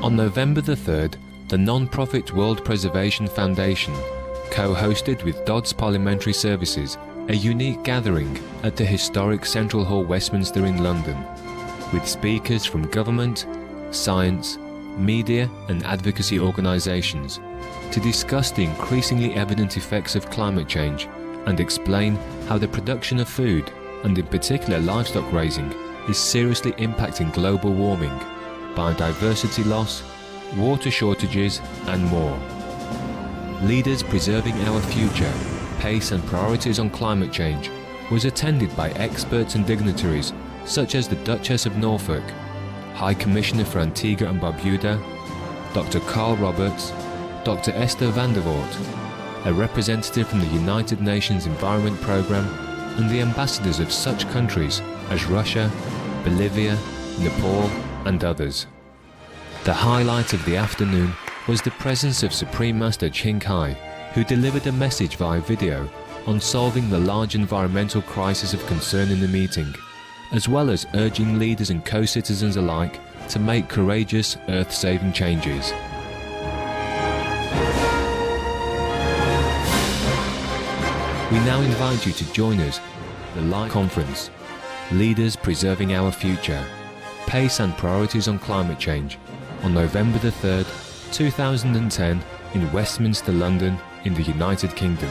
On November the 3rd, the non-profit World Preservation Foundation co-hosted with Dodds Parliamentary Services a unique gathering at the historic Central Hall, Westminster in London, with speakers from government, science, media and advocacy organisations to discuss the increasingly evident effects of climate change and explain how the production of food, and in particular livestock raising, is seriously impacting global warming, biodiversity loss, water shortages and more. Leaders Preserving Our Future, Pace and Priorities on Climate Change was attended by experts and dignitaries such as the Duchess of Norfolk, High Commissioner for Antigua and Barbuda, Dr. Carl Roberts, Dr. Esther van der Voort, a representative from the United Nations Environment Programme, and the ambassadors of such countries as Russia, Bolivia, Nepal and others. The highlight of the afternoon was the presence of Supreme Master Ching Hai, who delivered a message via video on solving the large environmental crisis of concern in the meeting, as well as urging leaders and co-citizens alike to make courageous, earth-saving changes. We now invite you to join us at the live conference, Leaders Preserving Our Future, Pace and Priorities on Climate Change, on November the 3rd, 2010 in Westminster, London, in the United Kingdom.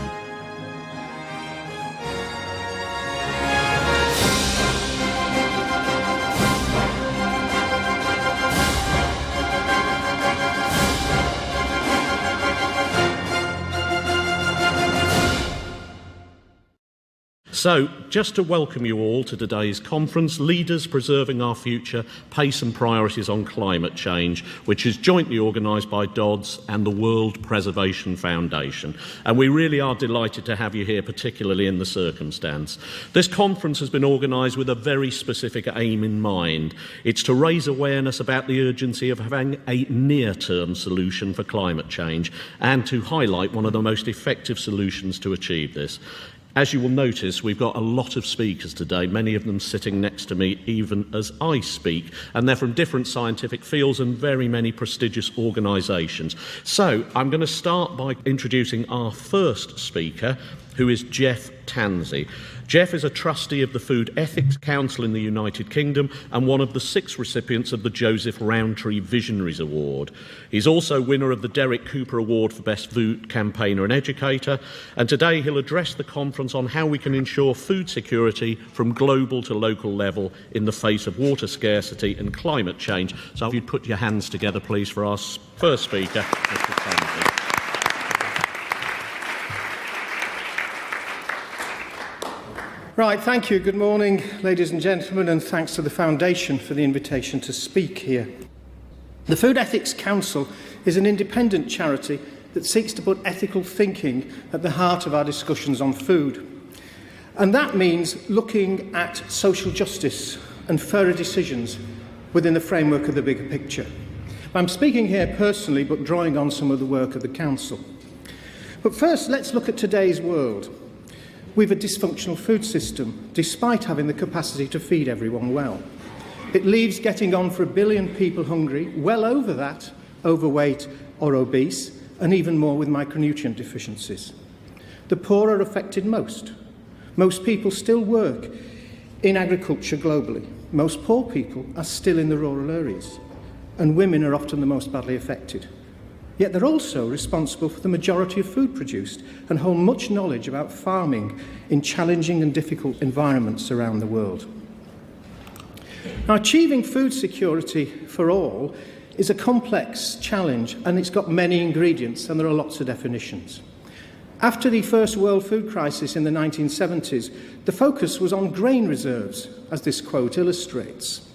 So, just to welcome you all to today's conference, Leaders Preserving Our Future, Pace and Priorities on Climate Change, which is jointly organised by Dodds and the World Preservation Foundation. And we really are delighted to have you here, particularly in the circumstance. This conference has been organised with a very specific aim in mind. It's to raise awareness about the urgency of having a near-term solution for climate change and to highlight one of the most effective solutions to achieve this. As you will notice, we've got a lot of speakers today, many of them sitting next to me even as I speak, and they're from different scientific fields and very many prestigious organisations. So I'm going to start by introducing our first speaker, who is Jeff Tansey. Jeff is a trustee of the Food Ethics Council in the United Kingdom and one of the 6 recipients of the Joseph Rowntree Visionaries Award. He's also winner of the Derek Cooper Award for Best Food Campaigner and Educator, and today he'll address the conference on how we can ensure food security from global to local level in the face of water scarcity and climate change. So if you'd put your hands together, please, for our first speaker, Mr. Tansey. Right, thank you. Good morning, ladies and gentlemen, and thanks to the Foundation for the invitation to speak here. The Food Ethics Council is an independent charity that seeks to put ethical thinking at the heart of our discussions on food. And that means looking at social justice and fairer decisions within the framework of the bigger picture. I'm speaking here personally, but drawing on some of the work of the Council. But first, let's look at today's world. We have a dysfunctional food system, despite having the capacity to feed everyone well. It leaves getting on for 1 billion people hungry, well over that, overweight or obese, and even more with micronutrient deficiencies. The poor are affected most. Most people still work in agriculture globally. Most poor people are still in the rural areas, and women are often the most badly affected. Yet they're also responsible for the majority of food produced and hold much knowledge about farming in challenging and difficult environments around the world. Now, achieving food security for all is a complex challenge, and it's got many ingredients, and there are lots of definitions. After the first world food crisis in the 1970s, the focus was on grain reserves, as this quote illustrates.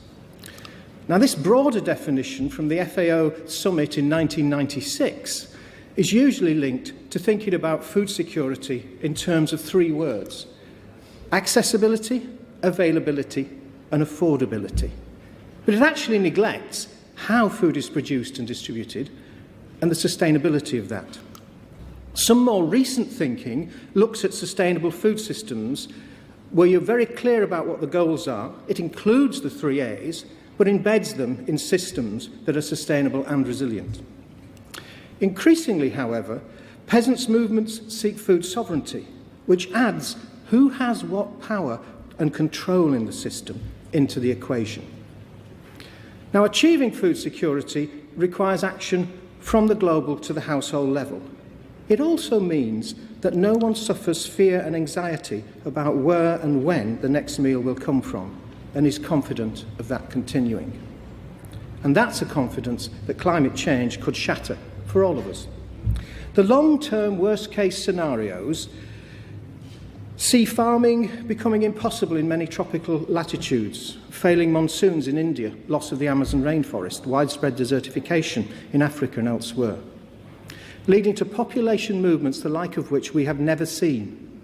Now, this broader definition from the FAO summit in 1996 is usually linked to thinking about food security in terms of 3 words: accessibility, availability, and affordability. But it actually neglects how food is produced and distributed and the sustainability of that. Some more recent thinking looks at sustainable food systems where you're very clear about what the goals are. It includes the 3 A's, but embeds them in systems that are sustainable and resilient. Increasingly, however, peasants' movements seek food sovereignty, which adds who has what power and control in the system into the equation. Now, achieving food security requires action from the global to the household level. It also means that no one suffers fear and anxiety about where and when the next meal will come from and is confident of that continuing. And that's a confidence that climate change could shatter for all of us. The long-term worst-case scenarios see farming becoming impossible in many tropical latitudes, failing monsoons in India, loss of the Amazon rainforest, widespread desertification in Africa and elsewhere, leading to population movements the like of which we have never seen.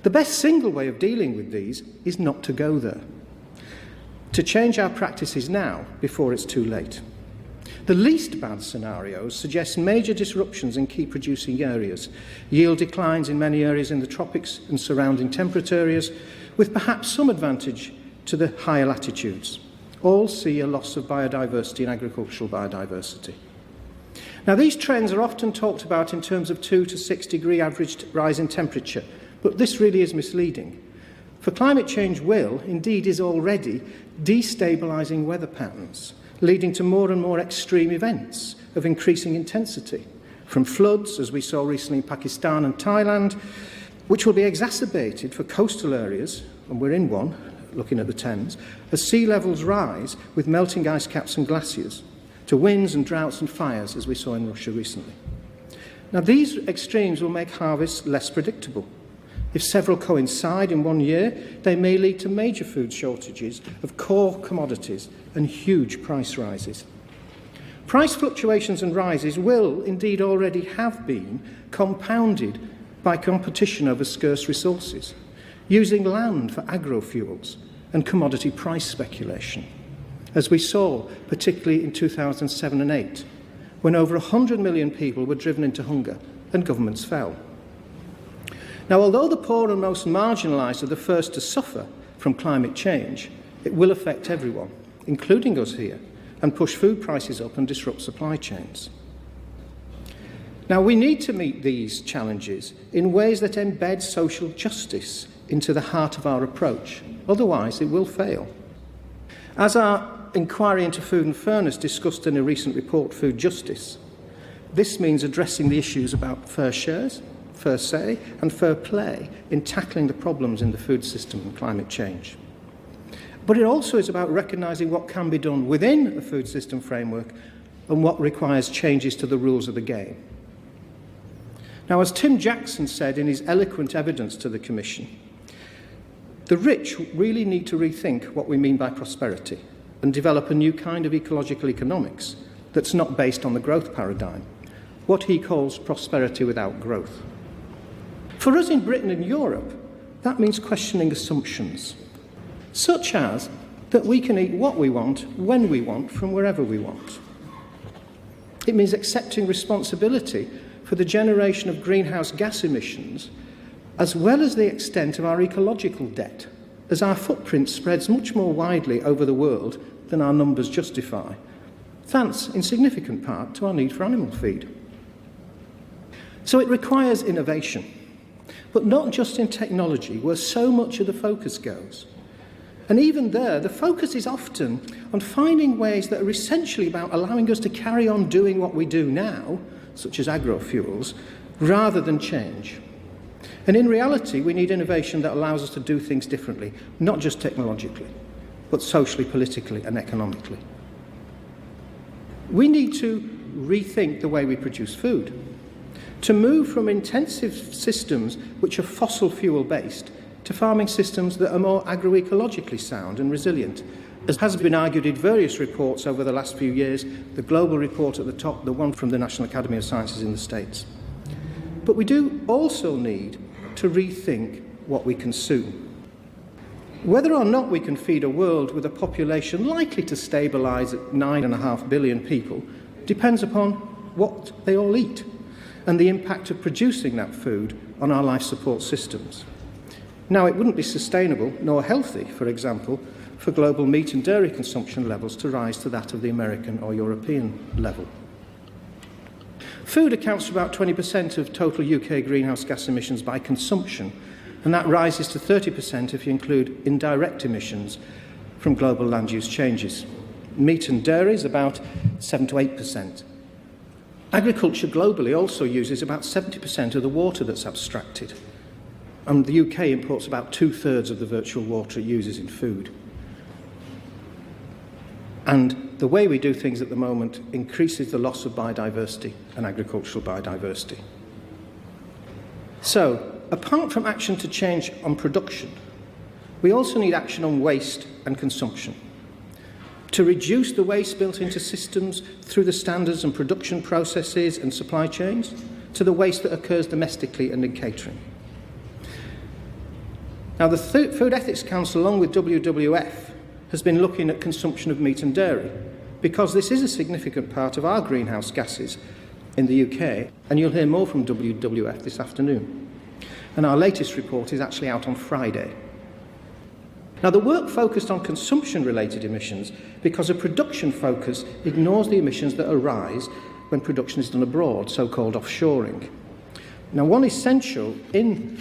The best single way of dealing with these is not to go there, to change our practices now before it's too late. The least bad scenarios suggest major disruptions in key producing areas, yield declines in many areas in the tropics and surrounding temperate areas, with perhaps some advantage to the higher latitudes. All see a loss of biodiversity and agricultural biodiversity. Now, these trends are often talked about in terms of 2 to 6 degree average rise in temperature, but this really is misleading. For climate change will, indeed is already, destabilising weather patterns, leading to more and more extreme events of increasing intensity, from floods, as we saw recently in Pakistan and Thailand, which will be exacerbated for coastal areas, and we're in one, looking at the Thames, as sea levels rise with melting ice caps and glaciers, to winds and droughts and fires, as we saw in Russia recently. Now, these extremes will make harvests less predictable. If several coincide in one year, they may lead to major food shortages of core commodities and huge price rises. Price fluctuations and rises will indeed already have been compounded by competition over scarce resources, using land for agrofuels and commodity price speculation, as we saw particularly in 2007 and 2008, when over 100 million people were driven into hunger and governments fell. Now, although the poor and most marginalised are the first to suffer from climate change, it will affect everyone, including us here, and push food prices up and disrupt supply chains. Now, we need to meet these challenges in ways that embed social justice into the heart of our approach. Otherwise, it will fail. As our inquiry into food and fairness discussed in a recent report, Food Justice, this means addressing the issues about fair shares, fair say and fair play in tackling the problems in the food system and climate change. But it also is about recognising what can be done within a food system framework and what requires changes to the rules of the game. Now, as Tim Jackson said in his eloquent evidence to the Commission, the rich really need to rethink what we mean by prosperity and develop a new kind of ecological economics that's not based on the growth paradigm, what he calls prosperity without growth. For us in Britain and Europe, that means questioning assumptions, such as that we can eat what we want, when we want, from wherever we want. It means accepting responsibility for the generation of greenhouse gas emissions, as well as the extent of our ecological debt, as our footprint spreads much more widely over the world than our numbers justify, thanks in significant part to our need for animal feed. So it requires innovation, but not just in technology, where so much of the focus goes. And even there, the focus is often on finding ways that are essentially about allowing us to carry on doing what we do now, such as agrofuels, rather than change. And in reality, we need innovation that allows us to do things differently, not just technologically, but socially, politically, and economically. We need to rethink the way we produce food, to move from intensive systems which are fossil fuel based to farming systems that are more agroecologically sound and resilient. As has been argued in various reports over the last few years, the global report at the top, the one from the National Academy of Sciences in the States. But we do also need to rethink what we consume. Whether or not we can feed a world with a population likely to stabilise at 9.5 billion people depends upon what they all eat and the impact of producing that food on our life support systems. Now, it wouldn't be sustainable nor healthy, for example, for global meat and dairy consumption levels to rise to that of the American or European level. Food accounts for about 20% of total UK greenhouse gas emissions by consumption, and that rises to 30% if you include indirect emissions from global land use changes. Meat and dairy is about 7 to 8%. Agriculture globally also uses about 70% of the water that's abstracted, and the UK imports about 2/3 of the virtual water it uses in food. And the way we do things at the moment increases the loss of biodiversity and agricultural biodiversity. So, apart from action to change on production, we also need action on waste and consumption. To reduce the waste built into systems through the standards and production processes and supply chains, to the waste that occurs domestically and in catering. Now, the Food Ethics Council, along with WWF, has been looking at consumption of meat and dairy, because this is a significant part of our greenhouse gases in the UK, and you'll hear more from WWF this afternoon. And our latest report is actually out on Friday. Now, the work focused on consumption-related emissions because a production focus ignores the emissions that arise when production is done abroad, so-called offshoring. Now, one essential in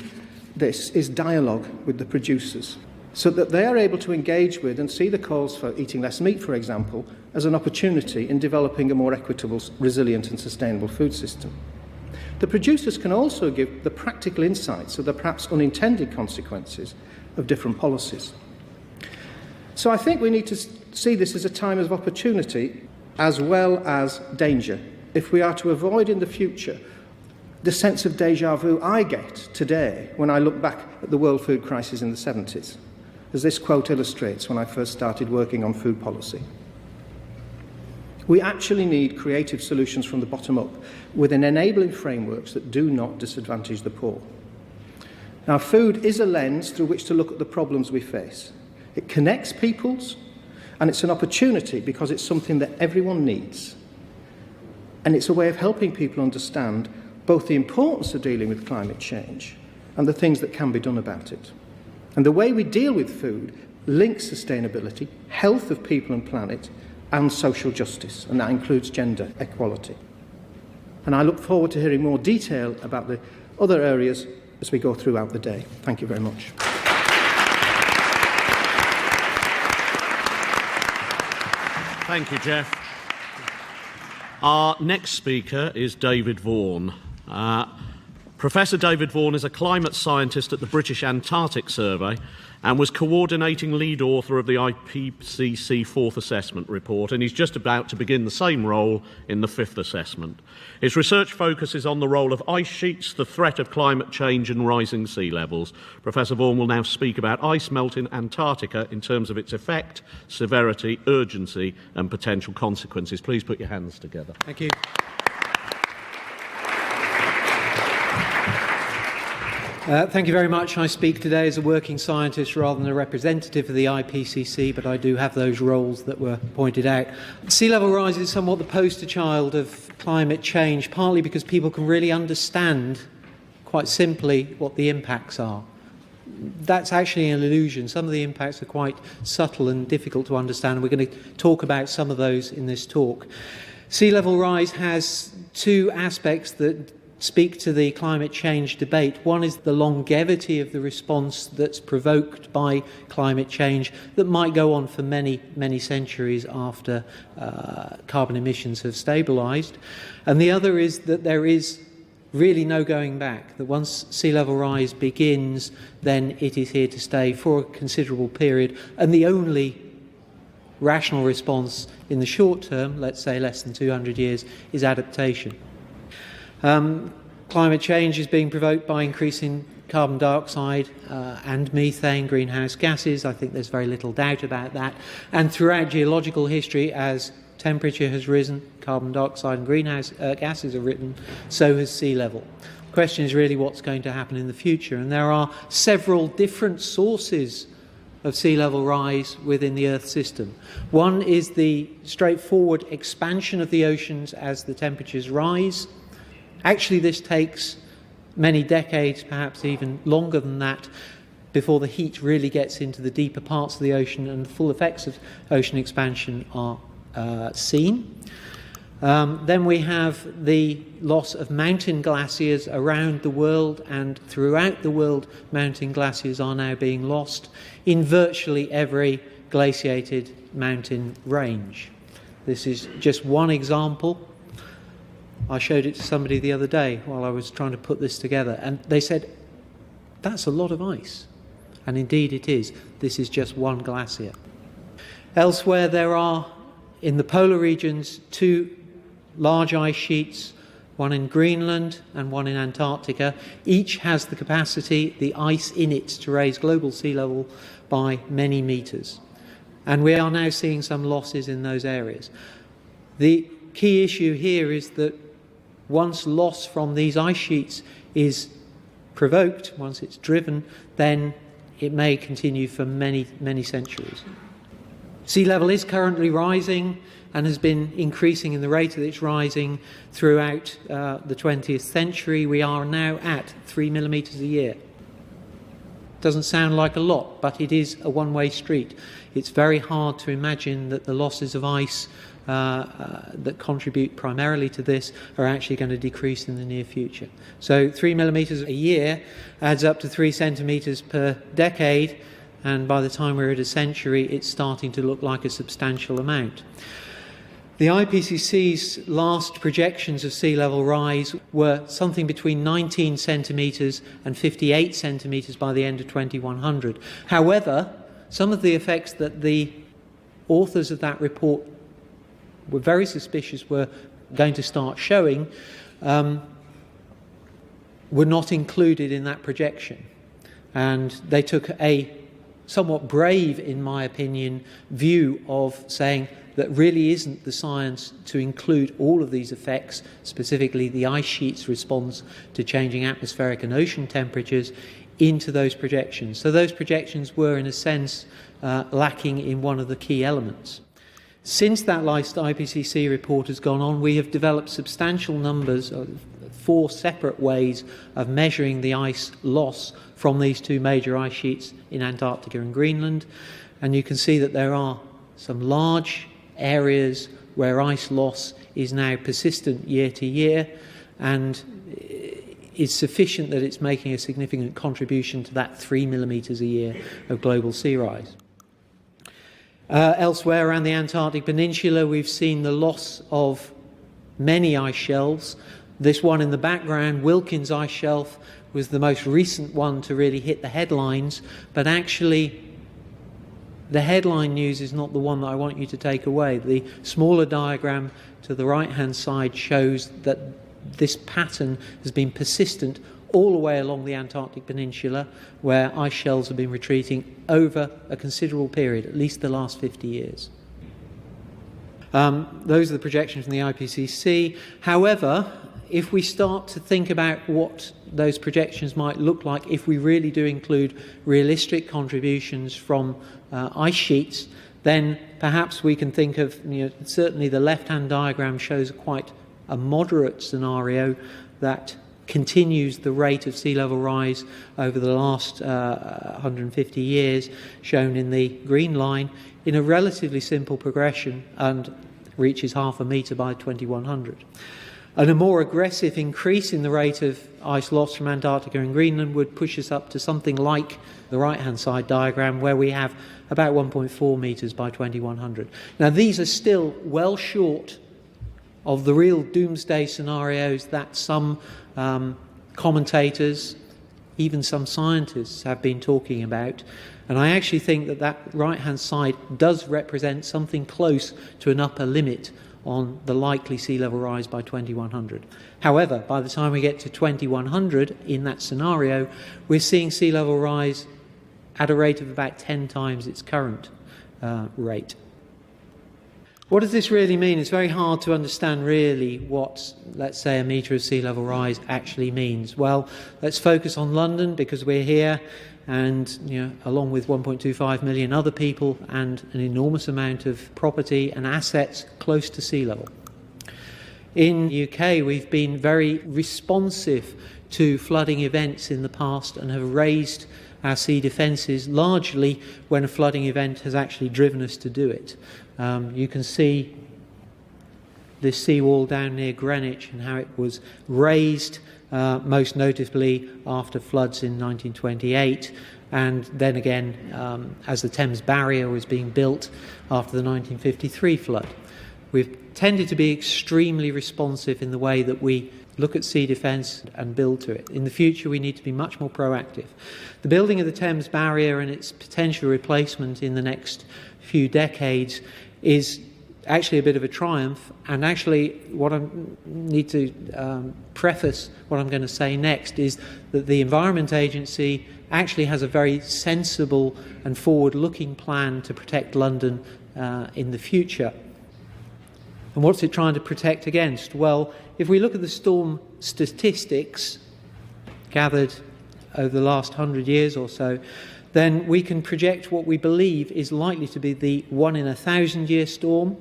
this is dialogue with the producers, so that they are able to engage with and see the calls for eating less meat, for example, as an opportunity in developing a more equitable, resilient and sustainable food system. The producers can also give the practical insights of the perhaps unintended consequences of different policies. So I think we need to see this as a time of opportunity as well as danger, if we are to avoid in the future the sense of déjà vu I get today when I look back at the world food crisis in the 70s, as this quote illustrates when I first started working on food policy. We actually need creative solutions from the bottom up, within enabling frameworks that do not disadvantage the poor. Now, food is a lens through which to look at the problems we face. It connects peoples, and it's an opportunity because it's something that everyone needs. And it's a way of helping people understand both the importance of dealing with climate change and the things that can be done about it. And the way we deal with food links sustainability, health of people and planet, and social justice, and that includes gender equality. And I look forward to hearing more detail about the other areas as we go throughout the day. Thank you very much. Thank you, Jeff. Our next speaker is David Vaughan. Professor David Vaughan is a climate scientist at the British Antarctic Survey and was coordinating lead author of the IPCC fourth assessment report, and he's just about to begin the same role in the fifth assessment. His research focuses on the role of ice sheets, the threat of climate change and rising sea levels. Professor Vaughan will now speak about ice melt in Antarctica in terms of its effect, severity, urgency and potential consequences. Please put your hands together. Thank you. Thank you very much. I speak today as a working scientist rather than a representative of the IPCC, but I do have those roles that were pointed out. Sea level rise is somewhat the poster child of climate change, partly because people can really understand quite simply what the impacts are. That's actually an illusion. Some of the impacts are quite subtle and difficult to understand, and we're going to talk about some of those in this talk. Sea level rise has two aspects that speak to the climate change debate. One is the longevity of the response that's provoked by climate change that might go on for many, many centuries after carbon emissions have stabilised. And the other is that there is really no going back, that once sea level rise begins, then it is here to stay for a considerable period. And the only rational response in the short term, let's say less than 200 years, is adaptation. Climate change is being provoked by increasing carbon dioxide and methane, greenhouse gases. I think there's very little doubt about that. And throughout geological history, as temperature has risen, carbon dioxide and greenhouse gases have risen, so has sea level. The question is really what's going to happen in the future. And there are several different sources of sea level rise within the Earth system. One is the straightforward expansion of the oceans as the temperatures rise. Actually, this takes many decades, perhaps even longer than that, before the heat really gets into the deeper parts of the ocean and the full effects of ocean expansion are seen. Then we have the loss of mountain glaciers around the world, and throughout the world mountain glaciers are now being lost in virtually every glaciated mountain range. This is just one example. I showed it to somebody the other day while I was trying to put this together, and they said, that's a lot of ice. And indeed it is. This is just one glacier. Elsewhere there are, in the polar regions, two large ice sheets, one in Greenland and one in Antarctica. Each has the capacity, the ice in it, to raise global sea level by many metres. And we are now seeing some losses in those areas. The key issue here is that once loss from these ice sheets is provoked, once it's driven, then it may continue for many, many centuries. Sea level is currently rising and has been increasing in the rate of its rising throughout the 20th century. We are now at 3 millimetres a year. Doesn't sound like a lot, but it is a one-way street. It's very hard to imagine that the losses of ice that contribute primarily to this are actually going to decrease in the near future. So 3 millimetres a year adds up to 3 centimetres per decade, and by the time we're at a century, it's starting to look like a substantial amount. The IPCC's last projections of sea level rise were something between 19 centimetres and 58 centimetres by the end of 2100. However, some of the effects that the authors of that report were very suspicious were going to start showing were not included in that projection. And they took a somewhat brave, in my opinion, view of saying that really isn't the science to include all of these effects, specifically the ice sheet's response to changing atmospheric and ocean temperatures, into those projections. So those projections were, in a sense, lacking in one of the key elements. Since that last IPCC report has gone on, we have developed substantial numbers of 4 separate ways of measuring the ice loss from these 2 major ice sheets in Antarctica and Greenland. And you can see that there are some large areas where ice loss is now persistent year to year and is sufficient that it's making a significant contribution to that 3 millimetres a year of global sea rise. Elsewhere around the Antarctic Peninsula, we've seen the loss of many ice shelves. This one in the background, Wilkins Ice Shelf, was the most recent one to really hit the headlines, but actually the headline news is not the one that I want you to take away. The smaller diagram to the right-hand side shows that this pattern has been persistent all the way along the Antarctic Peninsula, where ice shelves have been retreating over a considerable period, at least the last 50 years. Those are the projections from the IPCC. However, if we start to think about what those projections might look like if we really do include realistic contributions from ice sheets, then perhaps we can think of, certainly the left-hand diagram shows quite a moderate scenario that continues the rate of sea level rise over the last 150 years, shown in the green line, in a relatively simple progression and reaches 0.5 metre by 2100. And a more aggressive increase in the rate of ice loss from Antarctica and Greenland would push us up to something like the right-hand side diagram, where we have about 1.4 metres by 2100. Now, these are still well short of the real doomsday scenarios that some commentators, even some scientists, have been talking about. And I actually think that that right-hand side does represent something close to an upper limit on the likely sea level rise by 2100. However, by the time we get to 2100, in that scenario, we're seeing sea level rise at a rate of about 10 times its current rate. What does this really mean? It's very hard to understand really what, let's say, a metre of sea level rise actually means. Well, let's focus on London because we're here, and along with 1.25 million other people and an enormous amount of property and assets close to sea level. In the UK, we've been very responsive to flooding events in the past and have raised our sea defences, largely when a flooding event has actually driven us to do it. You can see this seawall down near Greenwich and how it was raised, most notably after floods in 1928, and then again as the Thames Barrier was being built after the 1953 flood. We've tended to be extremely responsive in the way that we look at sea defence and build to it. In the future, we need to be much more proactive. The building of the Thames Barrier and its potential replacement in the next few decades is actually a bit of a triumph, and actually what I need to preface what I'm going to say next is that the Environment Agency actually has a very sensible and forward-looking plan to protect London in the future. And what's it trying to protect against? Well, if we look at the storm statistics gathered over the last 100 years or so, then we can project what we believe is likely to be the 1 in 1,000 year storm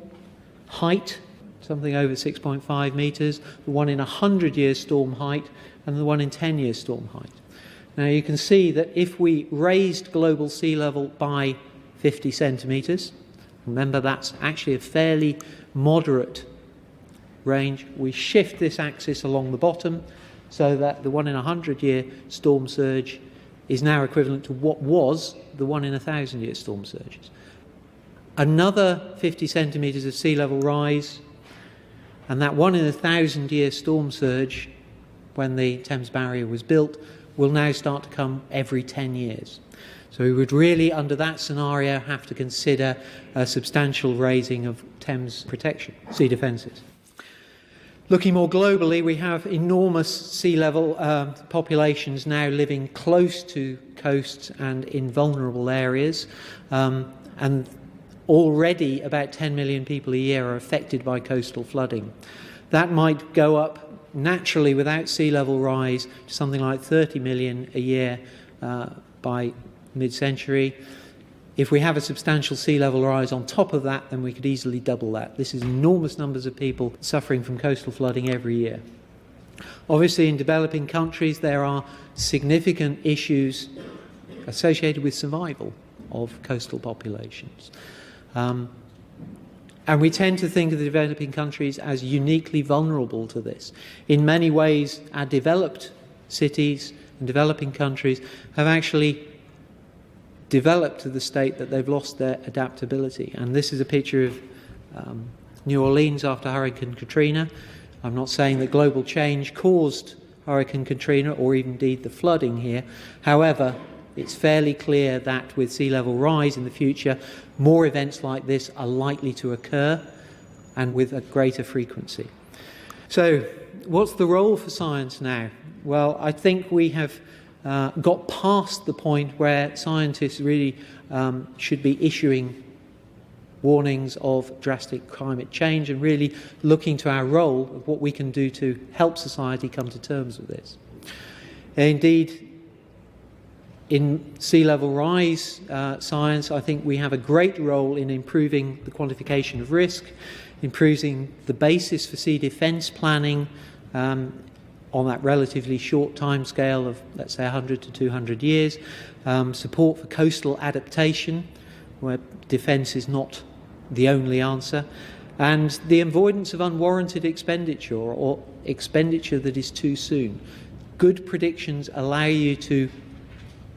height, something over 6.5 metres, the 1 in 100 year storm height, and the 1 in 10 year storm height. Now you can see that if we raised global sea level by 50 centimetres, remember that's actually a fairly moderate range, we shift this axis along the bottom so that the 1 in 100 year storm surge is now equivalent to what was the 1 in 1,000 year storm surges. Another 50 centimetres of sea level rise, and that 1 in 1,000 year storm surge, when the Thames Barrier was built, will now start to come every 10 years. So we would really, under that scenario, have to consider a substantial raising of Thames protection, sea defences. Looking more globally, we have enormous sea level populations now living close to coasts and in vulnerable areas, and already about 10 million people a year are affected by coastal flooding. That might go up naturally without sea level rise to something like 30 million a year by mid-century. If we have a substantial sea level rise on top of that, then we could easily double that. This is enormous numbers of people suffering from coastal flooding every year. Obviously, in developing countries, there are significant issues associated with survival of coastal populations. And we tend to think of the developing countries as uniquely vulnerable to this. In many ways, our developed cities and developing countries have actually developed to the state that they've lost their adaptability. And this is a picture of New Orleans after Hurricane Katrina. I'm not saying that global change caused Hurricane Katrina or even indeed the flooding here. However, it's fairly clear that with sea level rise in the future, more events like this are likely to occur and with a greater frequency. So, what's the role for science now? Well, I think we have got past the point where scientists really should be issuing warnings of drastic climate change and really looking to our role of what we can do to help society come to terms with this. Indeed, in sea level rise science, I think we have a great role in improving the quantification of risk, improving the basis for sea defence planning on that relatively short timescale of, let's say, 100 to 200 years, support for coastal adaptation, where defence is not the only answer, and the avoidance of unwarranted expenditure or expenditure that is too soon. Good predictions allow you to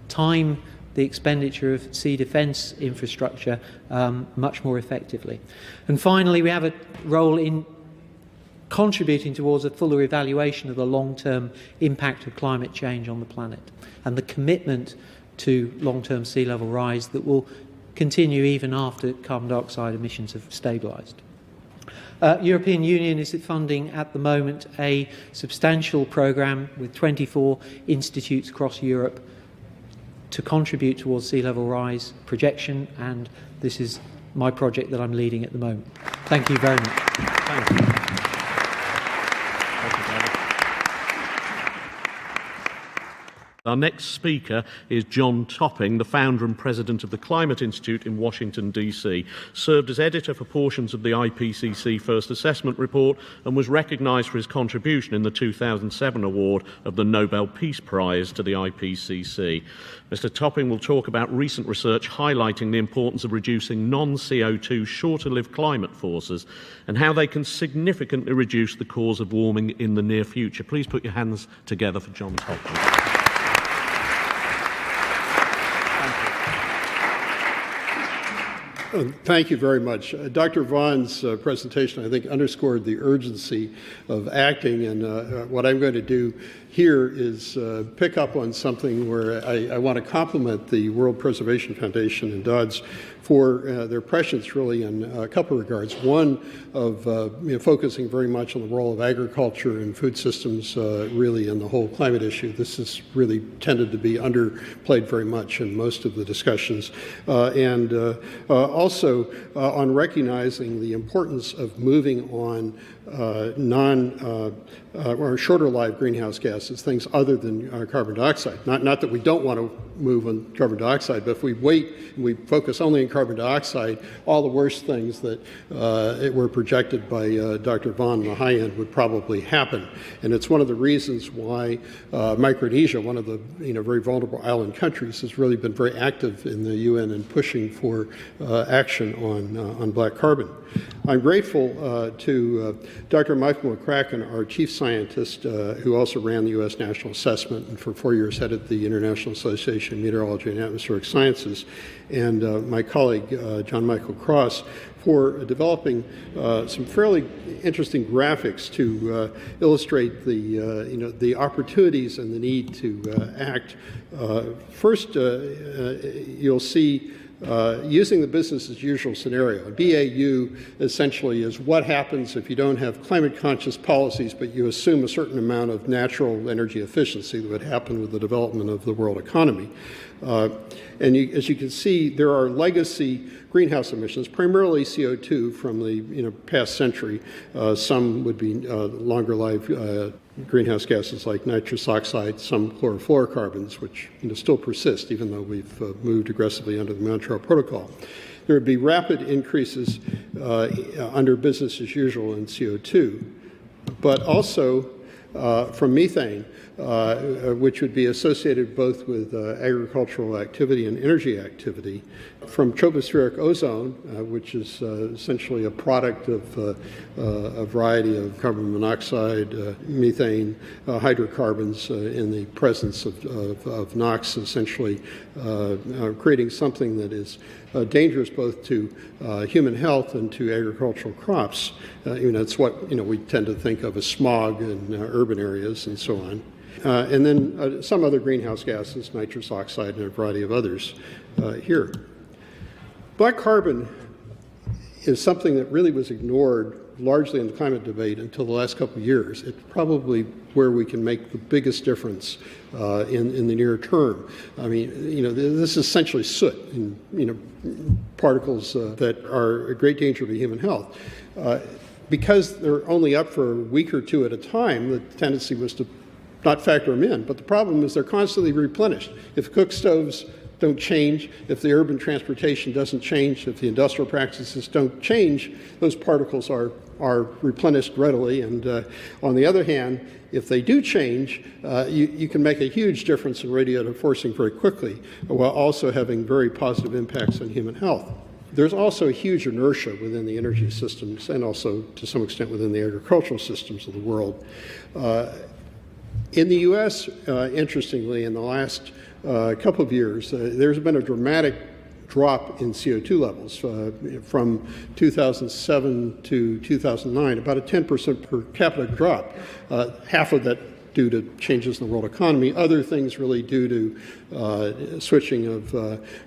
time the expenditure of sea defence infrastructure much more effectively. And finally, we have a role in contributing towards a fuller evaluation of the long-term impact of climate change on the planet and the commitment to long-term sea level rise that will continue even after carbon dioxide emissions have stabilised. European Union is funding at the moment a substantial programme with 24 institutes across Europe to contribute towards sea level rise projection, and this is my project that I'm leading at the moment. Thank you very much. Thank you. Our next speaker is John Topping, the founder and president of the Climate Institute in Washington, D.C., served as editor for portions of the IPCC First Assessment Report and was recognised for his contribution in the 2007 award of the Nobel Peace Prize to the IPCC. Mr. Topping will talk about recent research highlighting the importance of reducing non-CO2 shorter-lived climate forces and how they can significantly reduce the cause of warming in the near future. Please put your hands together for John Topping. Thank you very much. Dr. Vaughan's presentation, I think, underscored the urgency of acting, and what I'm going to do here is pick up on something where I want to compliment the World Preservation Foundation and Dodds for their prescience, really, in a couple of regards. One of focusing very much on the role of agriculture and food systems, really, in the whole climate issue. This has really tended to be underplayed very much in most of the discussions, and also on recognizing the importance of moving on or shorter-lived greenhouse gases, things other than carbon dioxide. Not that we don't want to move on carbon dioxide, but if we wait and we focus only on carbon dioxide, all the worst things that were projected by Dr. Vaughan on the high end would probably happen. And it's one of the reasons why Micronesia, one of the very vulnerable island countries, has really been very active in the UN in pushing for action on black carbon. I'm grateful to Dr. Michael McCracken, our chief scientist, who also ran the U.S. National Assessment and for 4 years headed the International Association of Meteorology and Atmospheric Sciences, and my colleague, John Michael Cross, for developing some fairly interesting graphics to illustrate the opportunities and the need to act. First, you'll see using the business as usual scenario. BAU essentially is what happens if you don't have climate conscious policies, but you assume a certain amount of natural energy efficiency that would happen with the development of the world economy. And as you can see, there are legacy greenhouse emissions, primarily CO2 from the past century. Some would be longer-lived greenhouse gases like nitrous oxide, some chlorofluorocarbons, which still persist even though we've moved aggressively under the Montreal Protocol. There would be rapid increases under business as usual in CO2, but also from methane, which would be associated both with agricultural activity and energy activity, from tropospheric ozone, which is essentially a product of a variety of carbon monoxide, methane, hydrocarbons in the presence of NOx, essentially creating something that is dangerous both to human health and to agricultural crops. It's what we tend to think of as smog in urban areas and so on. And then some other greenhouse gases, nitrous oxide and a variety of others here. Black carbon is something that really was ignored largely in the climate debate until the last couple of years. It's probably where we can make the biggest difference in the near term. I mean, this is essentially soot and, particles that are a great danger to human health. Because they're only up for a week or two at a time, the tendency was to not factor them in. But the problem is they're constantly replenished. If cook stoves don't change, if the urban transportation doesn't change, if the industrial practices don't change, those particles are replenished readily. And on the other hand, if they do change, you can make a huge difference in radiative forcing very quickly, while also having very positive impacts on human health. There's also a huge inertia within the energy systems and also to some extent within the agricultural systems of the world. In the U.S., interestingly, in the last couple of years, there's been a dramatic drop in CO2 levels from 2007 to 2009, about a 10% per capita drop. Half of that due to changes in the world economy, other things really due to switching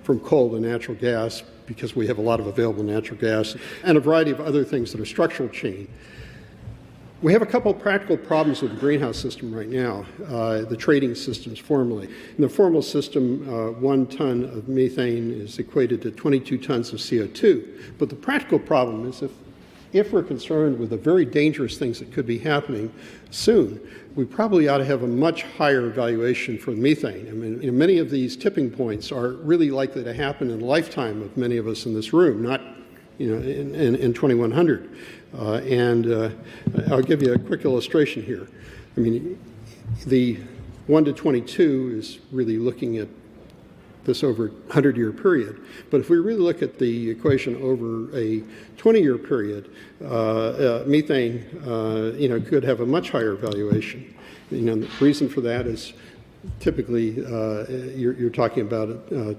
from coal to natural gas, because we have a lot of available natural gas, and a variety of other things that are structural change. We have a couple of practical problems with the greenhouse system right now, the trading systems formally. In the formal system, 1 ton of methane is equated to 22 tons of CO2. But the practical problem is if if we're concerned with the very dangerous things that could be happening soon, we probably ought to have a much higher evaluation for methane. I mean, many of these tipping points are really likely to happen in the lifetime of many of us in this room, not in 2100. I'll give you a quick illustration here. I mean, the 1 to 22 is really looking at this over a 100-year period. But if we really look at the equation over a 20-year period, methane, could have a much higher valuation. The reason for that is typically you're talking about a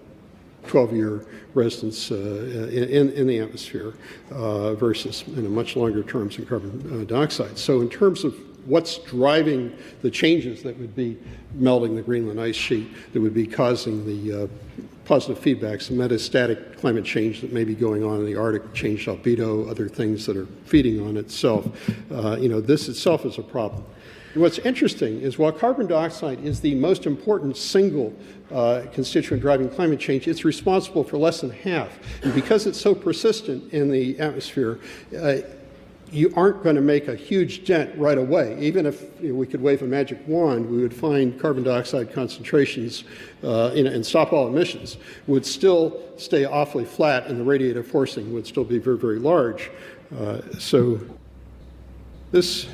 12-year residence in the atmosphere versus much longer terms in carbon dioxide. So in terms of what's driving the changes that would be melting the Greenland ice sheet, that would be causing the positive feedbacks, the metastatic climate change that may be going on in the Arctic, changed albedo, other things that are feeding on itself, this itself is a problem. What's interesting is while carbon dioxide is the most important single constituent driving climate change, it's responsible for less than half. And because it's so persistent in the atmosphere, you aren't going to make a huge dent right away. Even if we could wave a magic wand, we would find carbon dioxide concentrations and stop all emissions would still stay awfully flat, and the radiative forcing would still be very, very large. So this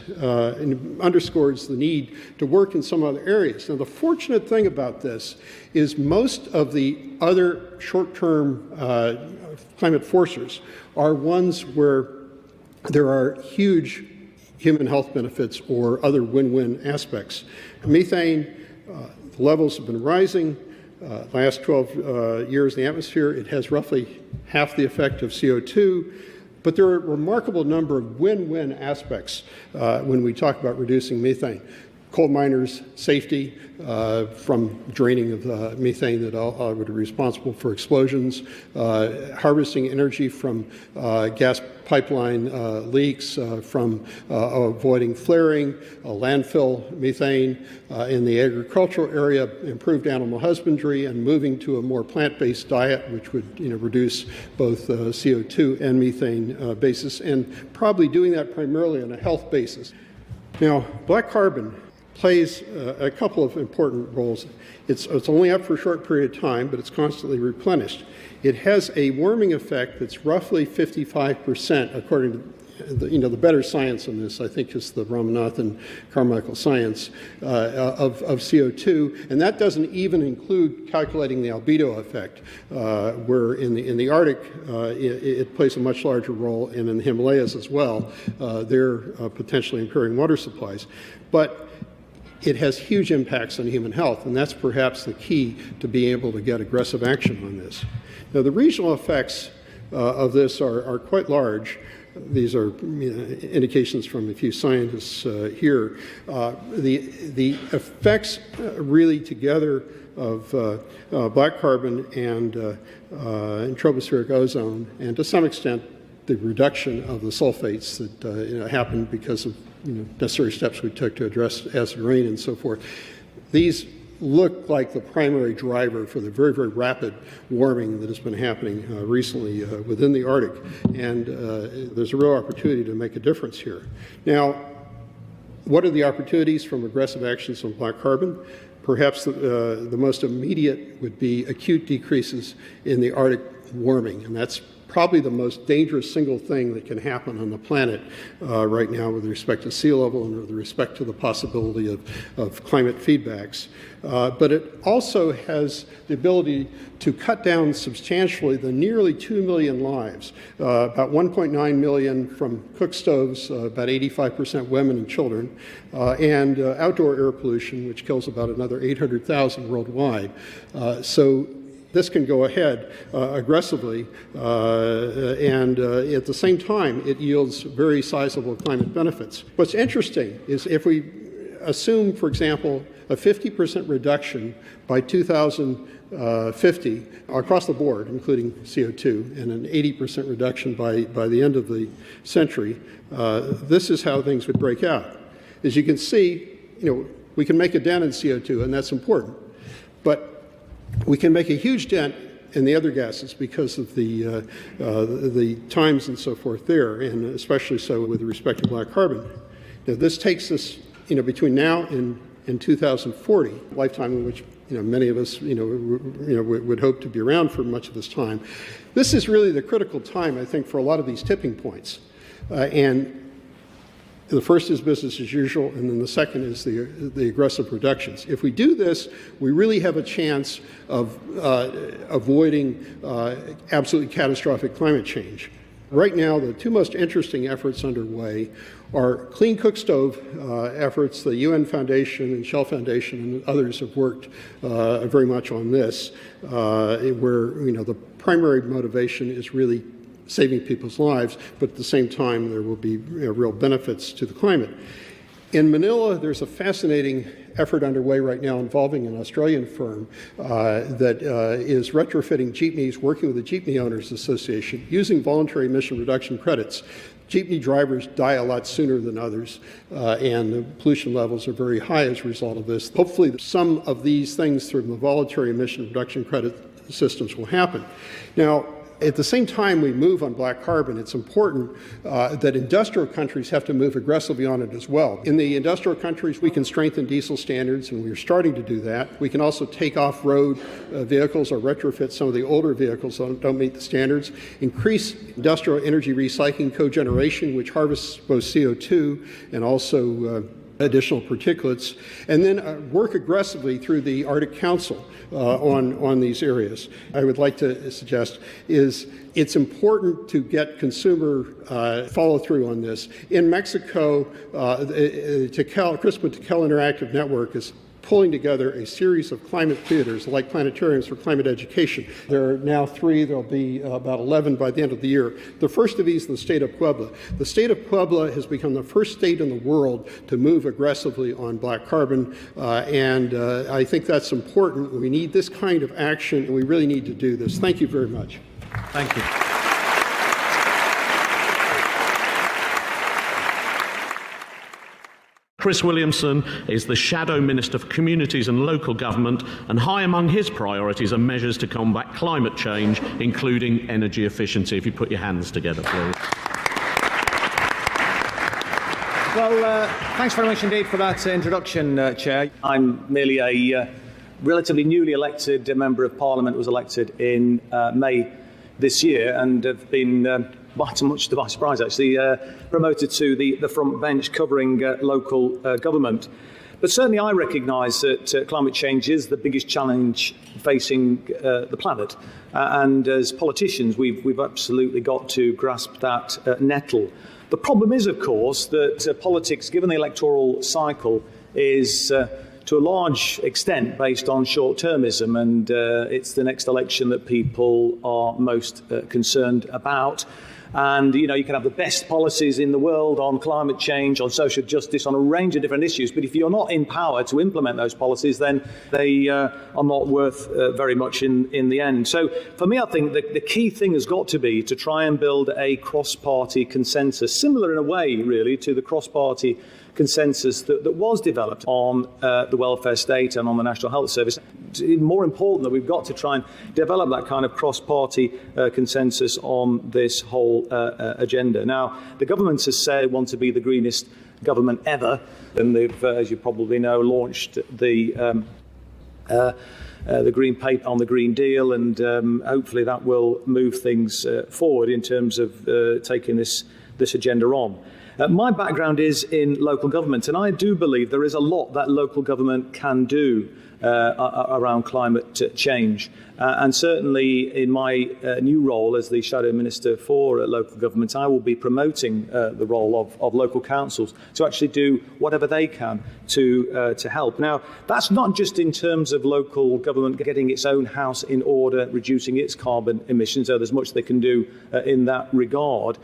underscores the need to work in some other areas. Now, the fortunate thing about this is most of the other short-term climate forcers are ones where there are huge human health benefits or other win-win aspects. Methane, the levels have been rising. Last 12 years in the atmosphere, it has roughly half the effect of CO2. But there are a remarkable number of win-win aspects when we talk about reducing methane. Coal miners' safety from draining of methane that would be responsible for explosions, harvesting energy from gas pipeline leaks, from avoiding flaring, landfill methane in the agricultural area, improved animal husbandry, and moving to a more plant-based diet, which would reduce both CO2 and methane basis, and probably doing that primarily on a health basis. Now, black carbon plays a couple of important roles. It's only up for a short period of time, but it's constantly replenished. It has a warming effect that's roughly 55%, according to the better science on this, I think, is the Ramanathan Carmichael science of CO2, and that doesn't even include calculating the albedo effect, where in the Arctic it plays a much larger role, and in the Himalayas as well. They're potentially impairing water supplies, but it has huge impacts on human health, and that's perhaps the key to being able to get aggressive action on this. Now, the regional effects of this are quite large. These are indications from a few scientists here. The effects really together of black carbon and tropospheric ozone, and to some extent the reduction of the sulfates that happened because of necessary steps we took to address acid rain and so forth. These look like the primary driver for the very, very rapid warming that has been happening recently within the Arctic, and there's a real opportunity to make a difference here. Now, what are the opportunities from aggressive actions on black carbon? Perhaps the most immediate would be acute decreases in the Arctic warming, and that's probably the most dangerous single thing that can happen on the planet right now with respect to sea level and with respect to the possibility of climate feedbacks. But it also has the ability to cut down substantially the nearly 2 million lives, about 1.9 million from cook stoves, about 85% women and children, and outdoor air pollution, which kills about another 800,000 worldwide. So this can go ahead aggressively, and at the same time, it yields very sizable climate benefits. What's interesting is if we assume, for example, a 50% reduction by 2050 across the board, including CO2, and an 80% reduction by the end of the century, this is how things would break out. As you can see, we can make a dent in CO2, and that's important. But we can make a huge dent and the other gases because of the times and so forth there, and especially so with respect to black carbon. Now, this takes us, between now and 2040, a lifetime in which many of us would hope to be around for much of this time. This is really the critical time, I think, for a lot of these tipping points, and the first is business as usual, and then the second is the aggressive reductions. If we do this, we really have a chance of avoiding absolutely catastrophic climate change. Right now, the two most interesting efforts underway are clean cook stove efforts. The UN Foundation and Shell Foundation and others have worked very much on this, where the primary motivation is really saving people's lives, but at the same time there will be real benefits to the climate. In Manila, there's a fascinating effort underway right now involving an Australian firm that is retrofitting jeepneys, working with the Jeepney Owners Association, using voluntary emission reduction credits. Jeepney drivers die a lot sooner than others, and the pollution levels are very high as a result of this. Hopefully, some of these things through the voluntary emission reduction credit systems will happen. Now, at the same time we move on black carbon, it's important that industrial countries have to move aggressively on it as well. In the industrial countries, we can strengthen diesel standards, and we're starting to do that. We can also take off-road vehicles or retrofit some of the older vehicles that don't meet the standards, increase industrial energy recycling cogeneration, which harvests both CO2 and also additional particulates, and then work aggressively through the Arctic Council on these areas. I would like to suggest is it's important to get consumer follow-through on this. In Mexico, Crispin Tequel Interactive Network is pulling together a series of climate theaters like planetariums for climate education. There are now 3. There'll be about 11 by the end of the year. The first of these is the state of Puebla. The state of Puebla has become the first state in the world to move aggressively on black carbon, and I think that's important. We need this kind of action, and we really need to do this. Thank you very much. Thank you. Chris Williamson is the Shadow Minister for Communities and Local Government, and high among his priorities are measures to combat climate change, including energy efficiency. If you put your hands together, please. Well, thanks very much indeed for that introduction, Chair. I'm merely a relatively newly elected member of Parliament, was elected in May this year, and have been much to my surprise, actually, promoted to the front bench covering local government. But certainly I recognise that climate change is the biggest challenge facing the planet. And as politicians, we've absolutely got to grasp that nettle. The problem is, of course, that politics, given the electoral cycle, is to a large extent based on short-termism, and it's the next election that people are most concerned about. And, you can have the best policies in the world on climate change, on social justice, on a range of different issues. But if you're not in power to implement those policies, then they are not worth very much in the end. So for me, I think the key thing has got to be to try and build a cross-party consensus, similar in a way, really, to the cross-party consensus that was developed on the welfare state and on the National Health Service. It's more important that we've got to try and develop that kind of cross-party consensus on this whole agenda. Now, the government has said they want to be the greenest government ever, and they've, as you probably know, launched the Green Paper on the Green Deal, and hopefully that will move things forward in terms of taking this agenda on. My background is in local government, and I do believe there is a lot that local government can do around climate change. And certainly in my new role as the Shadow Minister for local government, I will be promoting the role of local councils to actually do whatever they can to help. Now, that's not just in terms of local government getting its own house in order, reducing its carbon emissions, though there's much they can do in that regard.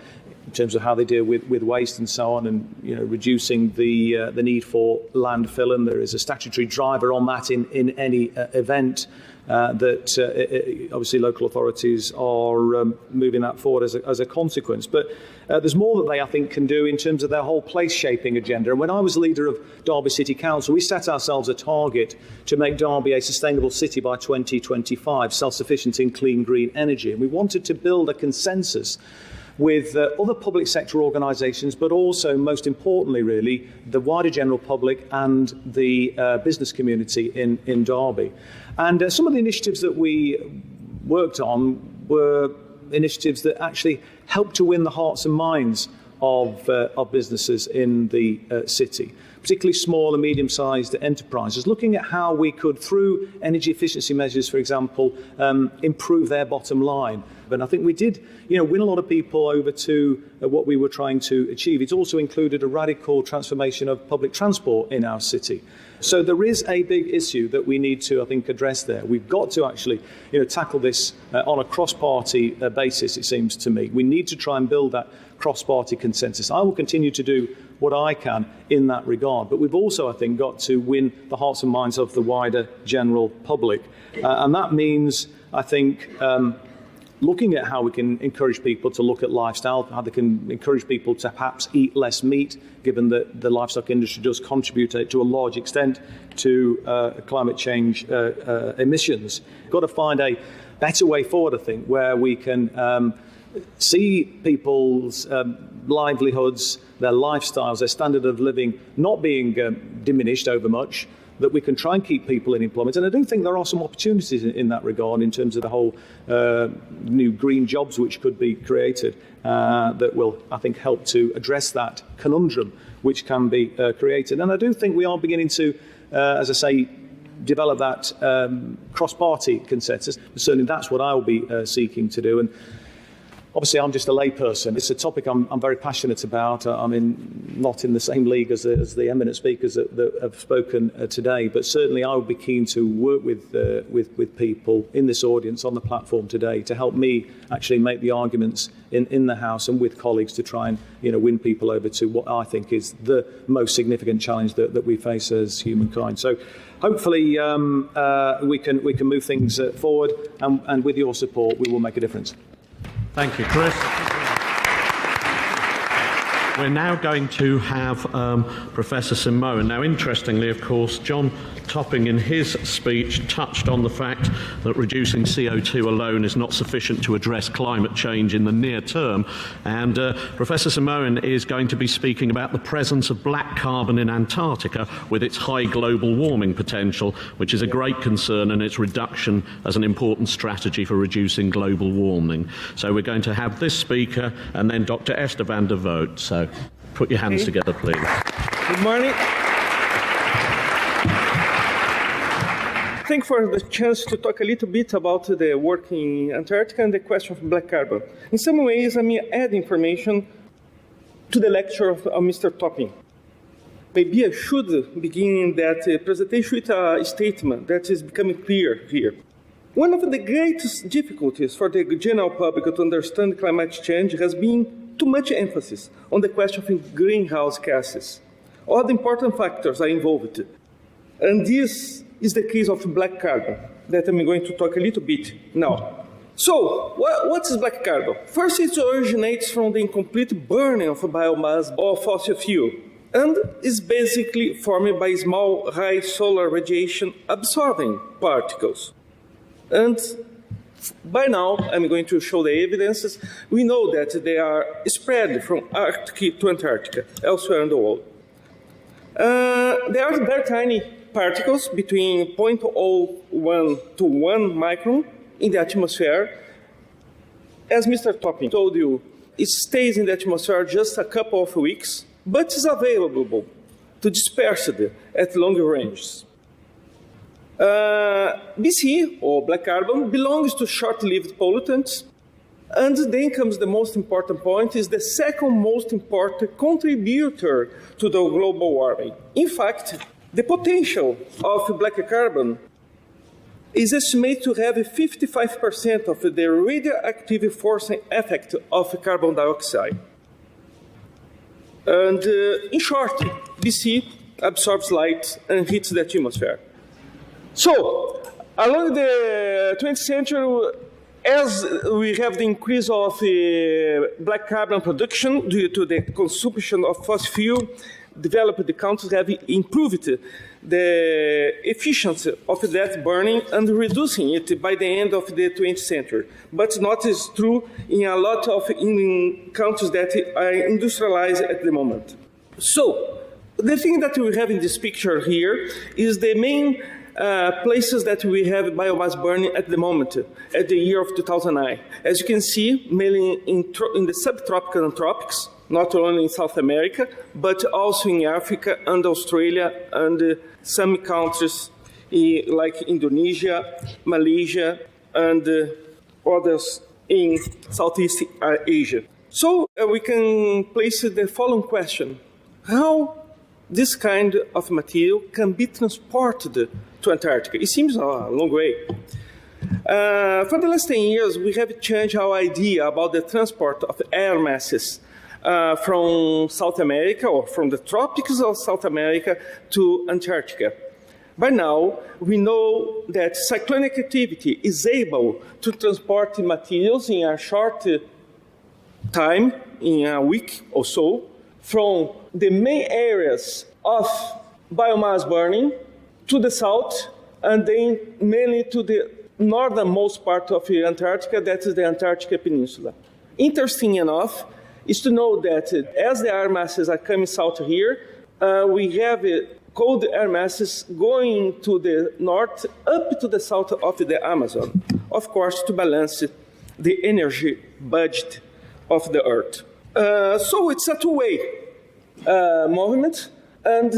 in terms of how they deal with waste and so on, and reducing the need for landfill. And there is a statutory driver on that in any event. That obviously local authorities are moving that forward as a consequence. But there's more that they, I think, can do in terms of their whole place-shaping agenda. And when I was leader of Derby City Council, we set ourselves a target to make Derby a sustainable city by 2025, self-sufficient in clean, green energy. And we wanted to build a consensus with other public sector organisations, but also, most importantly, really, the wider general public and the business community in Derby. And some of the initiatives that we worked on were initiatives that actually helped to win the hearts and minds of businesses in the city, particularly small and medium-sized enterprises, looking at how we could, through energy efficiency measures, for example, improve their bottom line. But I think we did, win a lot of people over to what we were trying to achieve. It's also included a radical transformation of public transport in our city. So there is a big issue that we need to, I think, address there. We've got to actually, tackle this on a cross-party basis, it seems to me. We need to try and build that cross-party consensus. I will continue to do what I can in that regard. But we've also, I think, got to win the hearts and minds of the wider general public. And that means, I think, looking at how we can encourage people to look at lifestyle, how they can encourage people to perhaps eat less meat, given that the livestock industry does contribute to a large extent to climate change emissions. Got to find a better way forward, I think, where we can see people's livelihoods, their lifestyles, their standard of living not being diminished over much, that we can try and keep people in employment. And I do think there are some opportunities in that regard in terms of the whole new green jobs which could be created that will, I think, help to address that conundrum which can be created. And I do think we are beginning to, as I say, develop that cross-party consensus. Certainly that's what I will be seeking to do. And obviously, I'm just a layperson. It's a topic I'm very passionate about. I'm not in the same league as the eminent speakers that have spoken today, but certainly I would be keen to work with people in this audience on the platform today to help me actually make the arguments in the House and with colleagues to try and win people over to what I think is the most significant challenge that we face as humankind. So hopefully we can move things forward, and with your support, we will make a difference. Thank you, Chris. We're now going to have Professor Simone. Now, interestingly, of course, John Topping in his speech touched on the fact that reducing CO2 alone is not sufficient to address climate change in the near term. And Professor Simone is going to be speaking about the presence of black carbon in Antarctica with its high global warming potential, which is a great concern, and its reduction as an important strategy for reducing global warming. So we're going to have this speaker and then Dr. Esther van der Voort. So put your hands together, please. Good morning. Thank you for the chance to talk a little bit about the work in Antarctica and the question of black carbon. In some ways, I add information to the lecture of Mr. Topping. Maybe I should begin that presentation with a statement that is becoming clear here. One of the greatest difficulties for the general public to understand climate change has been too much emphasis on the question of greenhouse gases. All the important factors are involved. And this is the case of black carbon, that I'm going to talk a little bit now. So, what is black carbon? First, it originates from the incomplete burning of biomass or fossil fuel, and is basically formed by small, high solar radiation absorbing particles. And by now, I'm going to show the evidences. We know that they are spread from Arctic to Antarctica, elsewhere in the world. They are very tiny particles between 0.01 to 1 micron in the atmosphere. As Mr. Topping told you, it stays in the atmosphere just a couple of weeks, but is available to disperse it at longer ranges. BC, or black carbon, belongs to short-lived pollutants, and then comes the most important point, is the second most important contributor to the global warming. In fact, the potential of black carbon is estimated to have 55% of the radioactive forcing effect of carbon dioxide. And in short, BC absorbs light and heats the atmosphere. So, along the 20th century, as we have the increase of black carbon production due to the consumption of fossil fuel, developed countries have improved the efficiency of that burning and reducing it by the end of the 20th century. But not is true in a lot of countries that are industrialized at the moment. So, the thing that we have in this picture here is the main places that we have biomass burning at the moment, at the year of 2009. As you can see, mainly in the subtropical and tropics, not only in South America, but also in Africa and Australia and some countries like Indonesia, Malaysia, and others in Southeast Asia. So we can place the following question. How this kind of material can be transported to Antarctica? It seems a long way. For the last 10 years, we have changed our idea about the transport of air masses from South America or from the tropics of South America to Antarctica. By now, we know that cyclonic activity is able to transport materials in a short time, in a week or so, from the main areas of biomass burning to the south, and then mainly to the northernmost part of Antarctica, that is the Antarctica Peninsula. Interesting enough is to know that as the air masses are coming south here, we have cold air masses going to the north up to the south of the Amazon, of course, to balance the energy budget of the Earth. So it's a two-way movement, and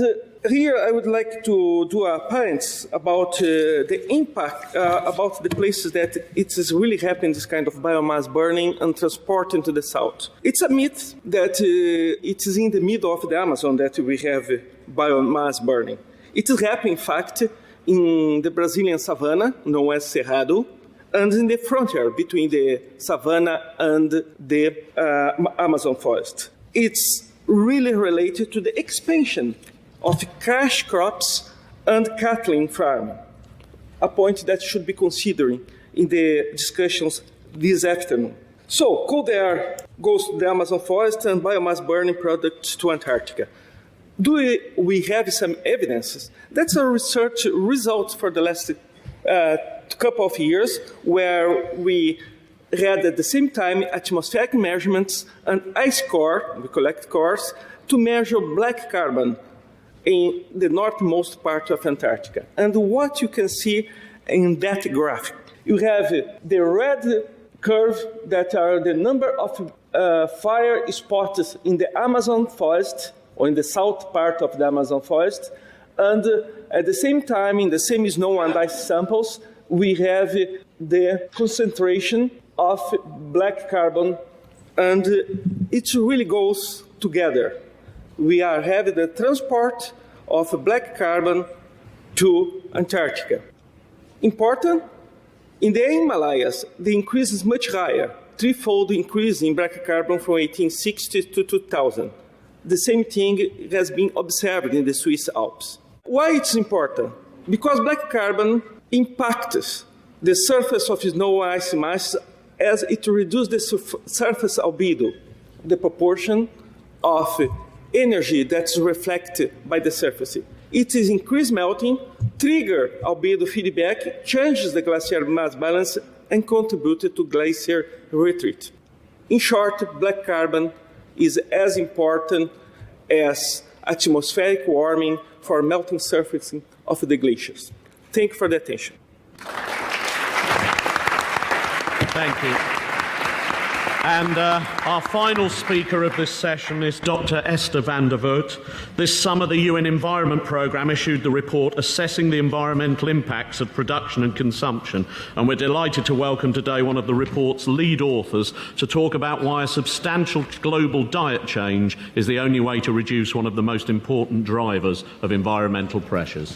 here I would like to do a point about the impact, about the places that it is really happening, this kind of biomass burning and transporting to the south. It's a myth that it is in the middle of the Amazon that we have biomass burning. It is happening, in fact, in the Brazilian savanna, known as Cerrado, and in the frontier between the savanna and the Amazon forest. It's really related to the expansion of cash crops and cattle farming, a point that should be considered in the discussions this afternoon. So, cold air goes to the Amazon forest and biomass burning products to Antarctica. Do we have some evidences? That's a research result for the last couple of years, where we had at the same time atmospheric measurements and ice core, we collect cores, to measure black carbon in the northmost part of Antarctica. And what you can see in that graph, you have the red curve that are the number of fire spots in the Amazon forest, or in the south part of the Amazon forest, and at the same time, in the same snow and ice samples, we have the concentration of black carbon, and it really goes together. We are having the transport of black carbon to Antarctica. Important, in the Himalayas, the increase is much higher, threefold increase in black carbon from 1860 to 2000. The same thing has been observed in the Swiss Alps. Why it's important? Because black carbon impacts the surface of snow ice mass as it reduces the surface albedo, the proportion of energy that's reflected by the surface. It is increased melting, trigger albedo feedback, changes the glacier mass balance, and contributed to glacier retreat. In short, black carbon is as important as atmospheric warming for melting surface of the glaciers. Thank you for the attention. Thank you. And our final speaker of this session is Dr. Esther van der Voort. This summer, the UN Environment Programme issued the report Assessing the Environmental Impacts of Production and Consumption, and we're delighted to welcome today one of the report's lead authors to talk about why a substantial global diet change is the only way to reduce one of the most important drivers of environmental pressures.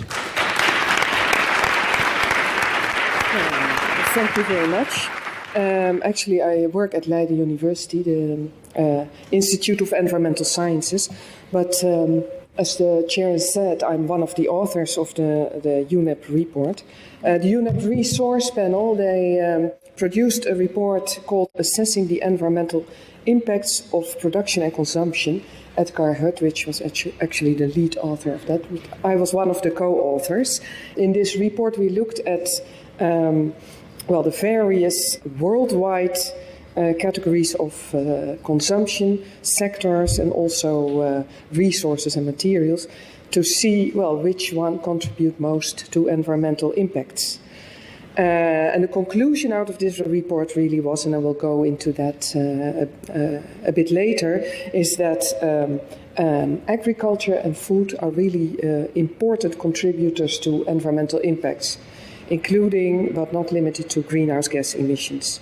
Thank you very much. Actually, I work at Leiden University, the Institute of Environmental Sciences. But as the chair has said, I'm one of the authors of the UNEP report. The UNEP Resource Panel, they produced a report called Assessing the Environmental Impacts of Production and Consumption. Edgar Hutwich was actually the lead author of that. I was one of the co-authors. In this report, we looked at the various worldwide categories of consumption, sectors, and also resources and materials to see, which one contribute most to environmental impacts. And the conclusion out of this report really was, and I will go into that a bit later, is that agriculture and food are really important contributors to environmental impacts, including but not limited to greenhouse gas emissions.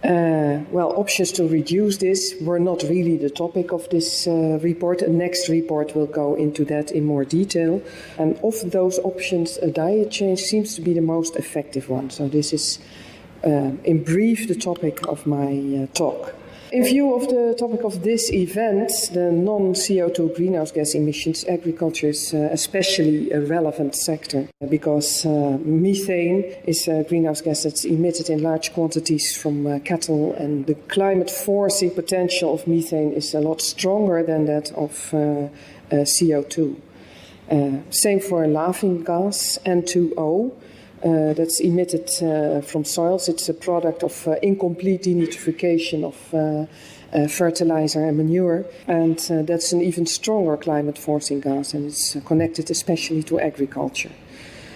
Options to reduce this were not really the topic of this report. A next report will go into that in more detail. And of those options, a diet change seems to be the most effective one. So this is, in brief, the topic of my talk. In view of the topic of this event, the non-CO2 greenhouse gas emissions, agriculture is especially a relevant sector because methane is a greenhouse gas that's emitted in large quantities from cattle, and the climate forcing potential of methane is a lot stronger than that of CO2. Same for laughing gas, N2O. That's emitted from soils. It's a product of incomplete denitrification of fertilizer and manure, and that's an even stronger climate-forcing gas, and it's connected especially to agriculture.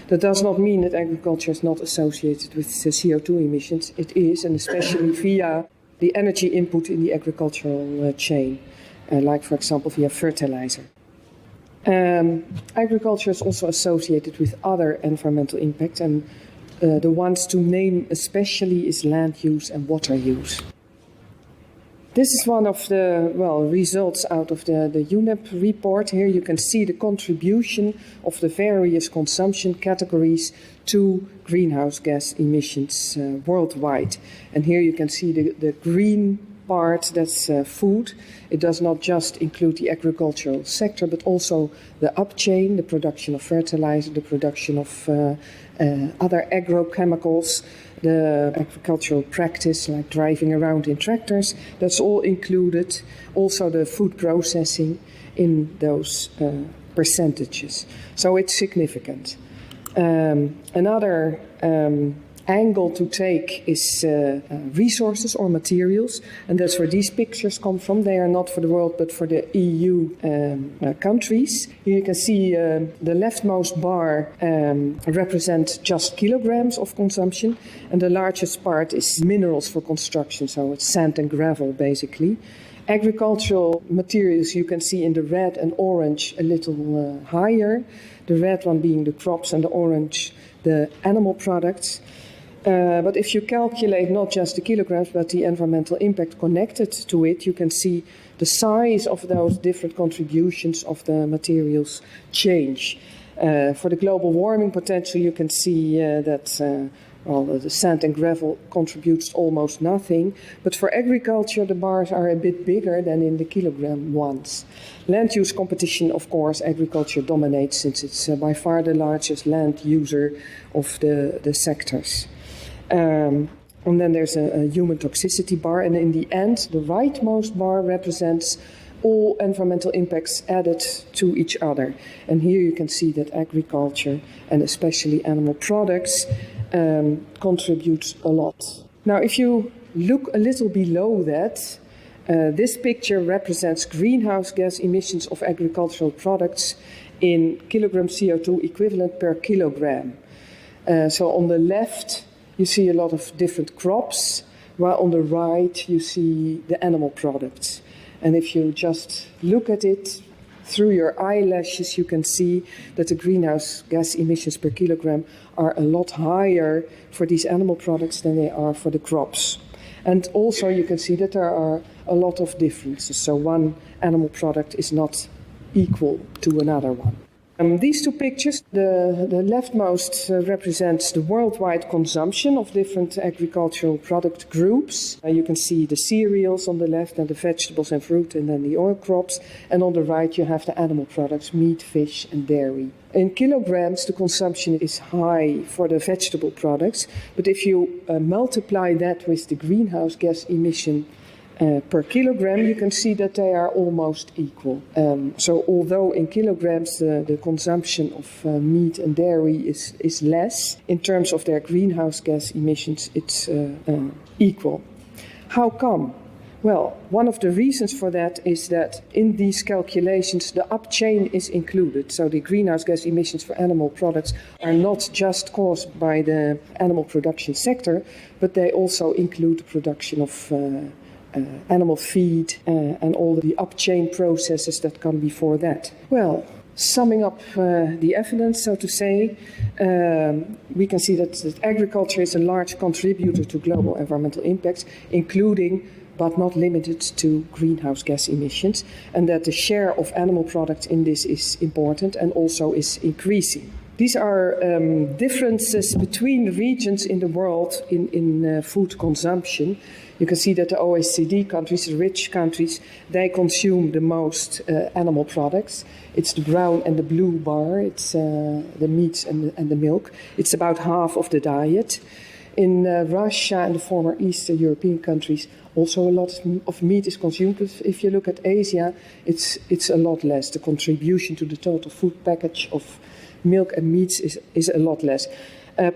That does not mean that agriculture is not associated with CO2 emissions. It is, and especially via the energy input in the agricultural chain, like, for example, via fertilizer. Agriculture is also associated with other environmental impacts, and the ones to name especially is land use and water use. This is one of the results out of the UNEP report. Here you can see the contribution of the various consumption categories to greenhouse gas emissions worldwide. And here you can see the green part, that's food. It does not just include the agricultural sector, but also the upchain, the production of fertilizer, the production of other agrochemicals, the agricultural practice like driving around in tractors. That's all included. Also the food processing in those percentages. So it's significant. Another angle to take is resources or materials, and that's where these pictures come from. They are not for the world but for the EU countries. Here you can see the leftmost bar represents just kilograms of consumption, and the largest part is minerals for construction, so it's sand and gravel basically. Agricultural materials you can see in the red and orange a little higher, the red one being the crops and the orange the animal products. But if you calculate not just the kilograms, but the environmental impact connected to it, you can see the size of those different contributions of the materials change. For the global warming potential, you can see that the sand and gravel contributes almost nothing. But for agriculture, the bars are a bit bigger than in the kilogram ones. Land use competition, of course, agriculture dominates since it's by far the largest land user of the sectors. And then there's a human toxicity bar, and in the end, the rightmost bar represents all environmental impacts added to each other. And here you can see that agriculture, and especially animal products, contribute a lot. Now, if you look a little below that, this picture represents greenhouse gas emissions of agricultural products in kilogram CO2 equivalent per kilogram. So on the left, you see a lot of different crops, while on the right you see the animal products. And if you just look at it through your eyelashes, you can see that the greenhouse gas emissions per kilogram are a lot higher for these animal products than they are for the crops. And also you can see that there are a lot of differences. So one animal product is not equal to another one. These two pictures, the leftmost represents the worldwide consumption of different agricultural product groups. You can see the cereals on the left and the vegetables and fruit and then the oil crops. And on the right you have the animal products, meat, fish and dairy. In kilograms, the consumption is high for the vegetable products. But if you multiply that with the greenhouse gas emission per kilogram, you can see that they are almost equal. So although in kilograms the consumption of meat and dairy is less, in terms of their greenhouse gas emissions, it's equal. How come? Well, one of the reasons for that is that in these calculations the upchain is included. So the greenhouse gas emissions for animal products are not just caused by the animal production sector, but they also include the production of animal feed and all the upchain processes that come before that. Well, summing up the evidence, so to say, we can see that agriculture is a large contributor to global environmental impacts, including but not limited to greenhouse gas emissions, and that the share of animal products in this is important and also is increasing. These are differences between regions in the world in food consumption. You can see that the OECD countries, the rich countries, they consume the most animal products. It's the brown and the blue bar. It's the meats and the milk. It's about half of the diet. In Russia and the former Eastern European countries, also a lot of meat is consumed. But if you look at Asia, it's a lot less. The contribution to the total food package of milk and meats is a lot less.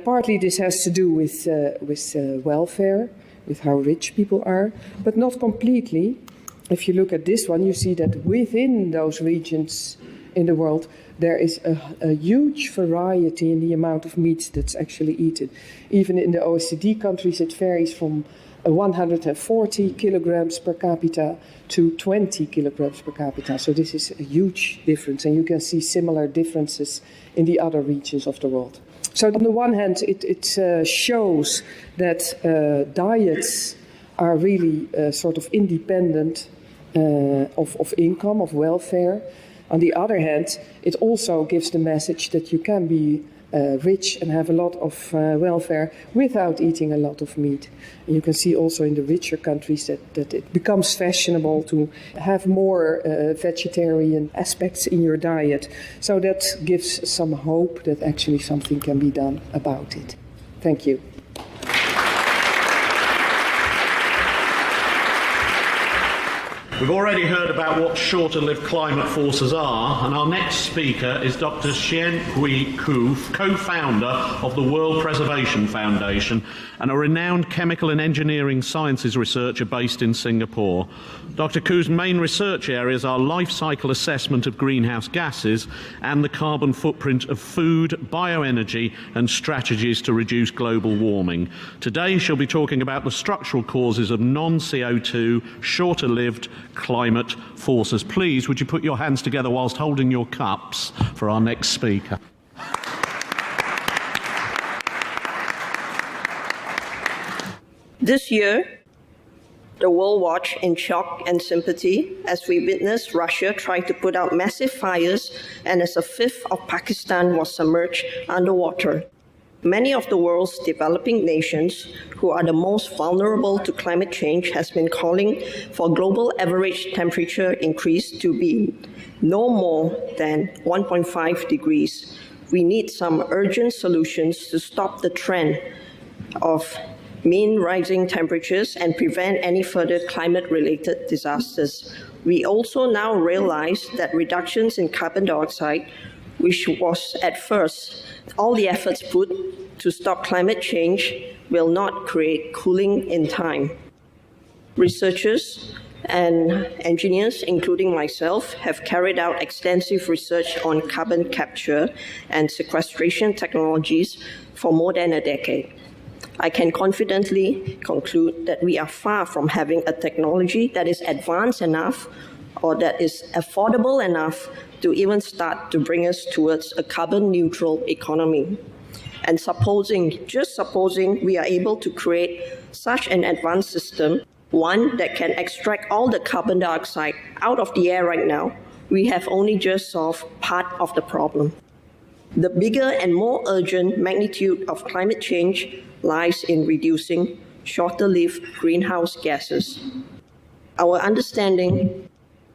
Partly this has to do with welfare, with how rich people are, but not completely. If you look at this one, you see that within those regions in the world, there is a huge variety in the amount of meat that's actually eaten. Even in the OECD countries, it varies from 140 kilograms per capita to 20 kilograms per capita. So this is a huge difference, and you can see similar differences in the other regions of the world. So on the one hand, it shows that diets are really sort of independent of income, of welfare. On the other hand, it also gives the message that you can be rich and have a lot of welfare without eating a lot of meat. And you can see also in the richer countries that it becomes fashionable to have more vegetarian aspects in your diet. So that gives some hope that actually something can be done about it. Thank you. We've already heard about what shorter-lived climate forces are, and our next speaker is Dr. Xian-Hui Ku, co-founder of the World Preservation Foundation and a renowned chemical and engineering sciences researcher based in Singapore. Dr. Ku's main research areas are life cycle assessment of greenhouse gases and the carbon footprint of food, bioenergy and strategies to reduce global warming. Today she'll be talking about the structural causes of non-CO2, shorter-lived climate forces. Please, would you put your hands together whilst holding your cups for our next speaker? This year, the world watched in shock and sympathy as we witnessed Russia try to put out massive fires and as a fifth of Pakistan was submerged underwater. Many of the world's developing nations, who are the most vulnerable to climate change, has been calling for global average temperature increase to be no more than 1.5 degrees. We need some urgent solutions to stop the trend of mean rising temperatures and prevent any further climate-related disasters. We also now realize that reductions in carbon dioxide, which was at first all the efforts put to stop climate change, will not create cooling in time. Researchers and engineers, including myself, have carried out extensive research on carbon capture and sequestration technologies for more than a decade. I can confidently conclude that we are far from having a technology that is advanced enough or that is affordable enough to even start to bring us towards a carbon-neutral economy. And just supposing we are able to create such an advanced system, one that can extract all the carbon dioxide out of the air right now, we have only just solved part of the problem. The bigger and more urgent magnitude of climate change lies in reducing shorter-lived greenhouse gases. Our understanding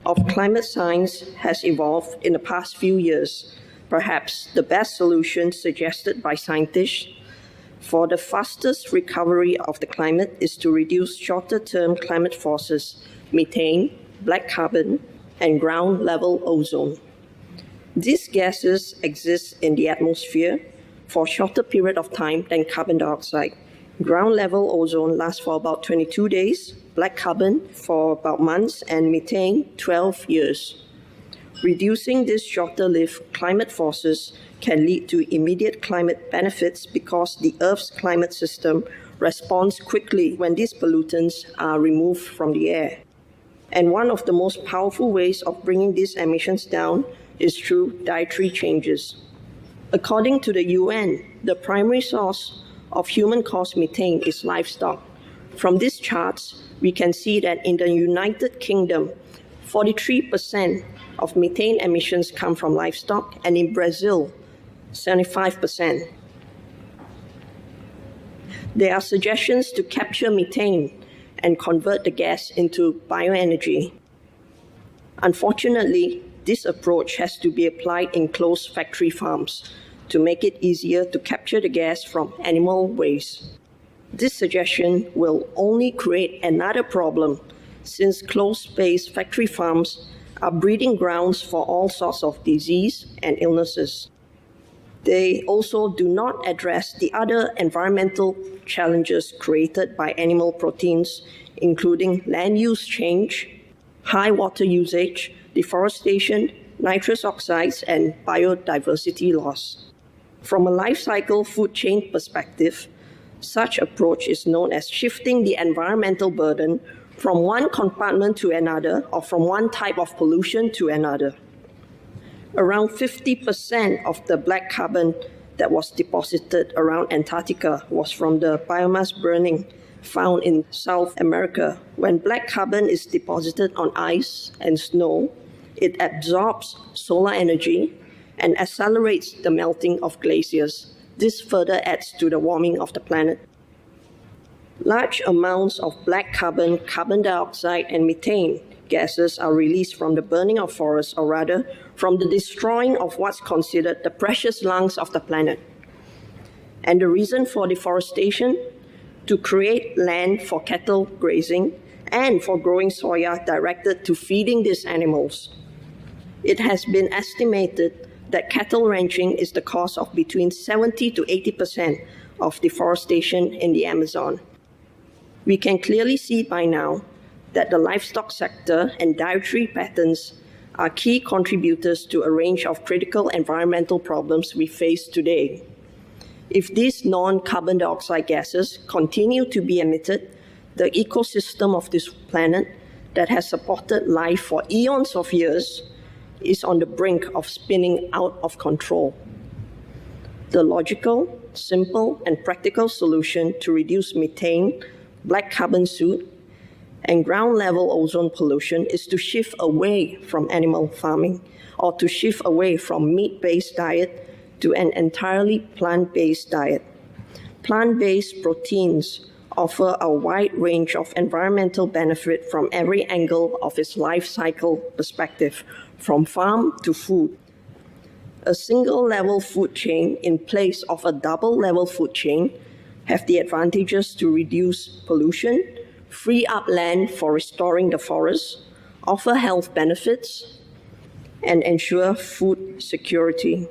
of climate science has evolved in the past few years. Perhaps the best solution suggested by scientists for the fastest recovery of the climate is to reduce shorter-term climate forces, methane, black carbon, and ground-level ozone. These gases exist in the atmosphere for a shorter period of time than carbon dioxide. Ground-level ozone lasts for about 22 days, black carbon for about months, and methane 12 years. Reducing these shorter-lived climate forces can lead to immediate climate benefits because the Earth's climate system responds quickly when these pollutants are removed from the air. And one of the most powerful ways of bringing these emissions down is through dietary changes. According to the UN, the primary source of human-caused methane is livestock. From these charts, we can see that in the United Kingdom, 43% of methane emissions come from livestock, and in Brazil, 75%. There are suggestions to capture methane and convert the gas into bioenergy. Unfortunately, this approach has to be applied in closed factory farms to make it easier to capture the gas from animal waste. This suggestion will only create another problem since closed-space factory farms are breeding grounds for all sorts of disease and illnesses. They also do not address the other environmental challenges created by animal proteins, including land use change, high water usage, deforestation, nitrous oxides, and biodiversity loss. From a life cycle food chain perspective, such approach is known as shifting the environmental burden from one compartment to another or from one type of pollution to another. Around 50% of the black carbon that was deposited around Antarctica was from the biomass burning found in South America. When black carbon is deposited on ice and snow, it absorbs solar energy and accelerates the melting of glaciers. This further adds to the warming of the planet. Large amounts of black carbon, carbon dioxide, and methane gases are released from the burning of forests, or rather, from the destroying of what's considered the precious lungs of the planet. And the reason for deforestation? To create land for cattle grazing and for growing soya directed to feeding these animals. It has been estimated that cattle ranching is the cause of between 70 to 80% of deforestation in the Amazon. We can clearly see by now that the livestock sector and dietary patterns are key contributors to a range of critical environmental problems we face today. If these non-carbon dioxide gases continue to be emitted, the ecosystem of this planet that has supported life for eons of years is on the brink of spinning out of control. The logical, simple, and practical solution to reduce methane, black carbon soot, and ground-level ozone pollution is to shift away from animal farming or to shift away from meat-based diet to an entirely plant-based diet. Plant-based proteins offer a wide range of environmental benefit from every angle of its life cycle perspective, from farm to food. A single-level food chain in place of a double-level food chain have the advantages to reduce pollution, free up land for restoring the forest, offer health benefits, and ensure food security.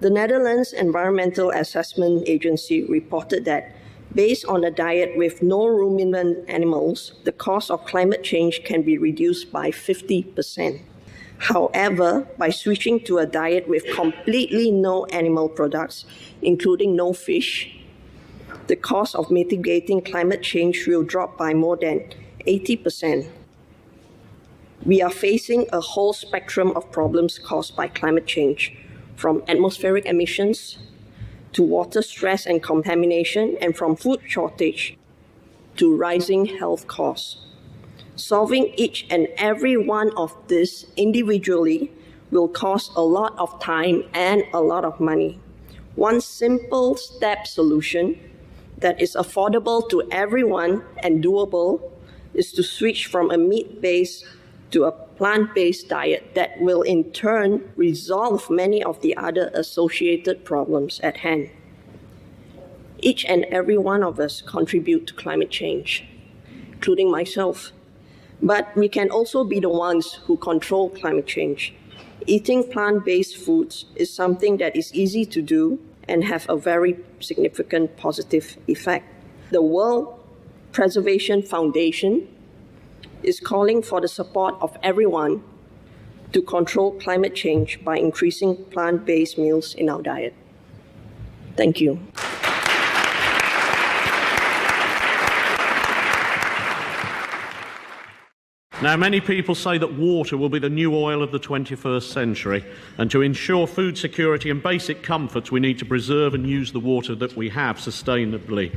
The Netherlands Environmental Assessment Agency reported that based on a diet with no ruminant animals, the cost of climate change can be reduced by 50%. However, by switching to a diet with completely no animal products, including no fish, the cost of mitigating climate change will drop by more than 80%. We are facing a whole spectrum of problems caused by climate change, from atmospheric emissions to water stress and contamination, and from food shortage to rising health costs. Solving each and every one of these individually will cost a lot of time and a lot of money. One simple step solution that is affordable to everyone and doable is to switch from a meat-based to a plant-based diet that will in turn resolve many of the other associated problems at hand. Each and every one of us contribute to climate change, including myself. But we can also be the ones who control climate change. Eating plant-based foods is something that is easy to do and have a very significant positive effect. The World Preservation Foundation is calling for the support of everyone to control climate change by increasing plant-based meals in our diet. Thank you. Now, many people say that water will be the new oil of the 21st century, and to ensure food security and basic comforts, we need to preserve and use the water that we have sustainably.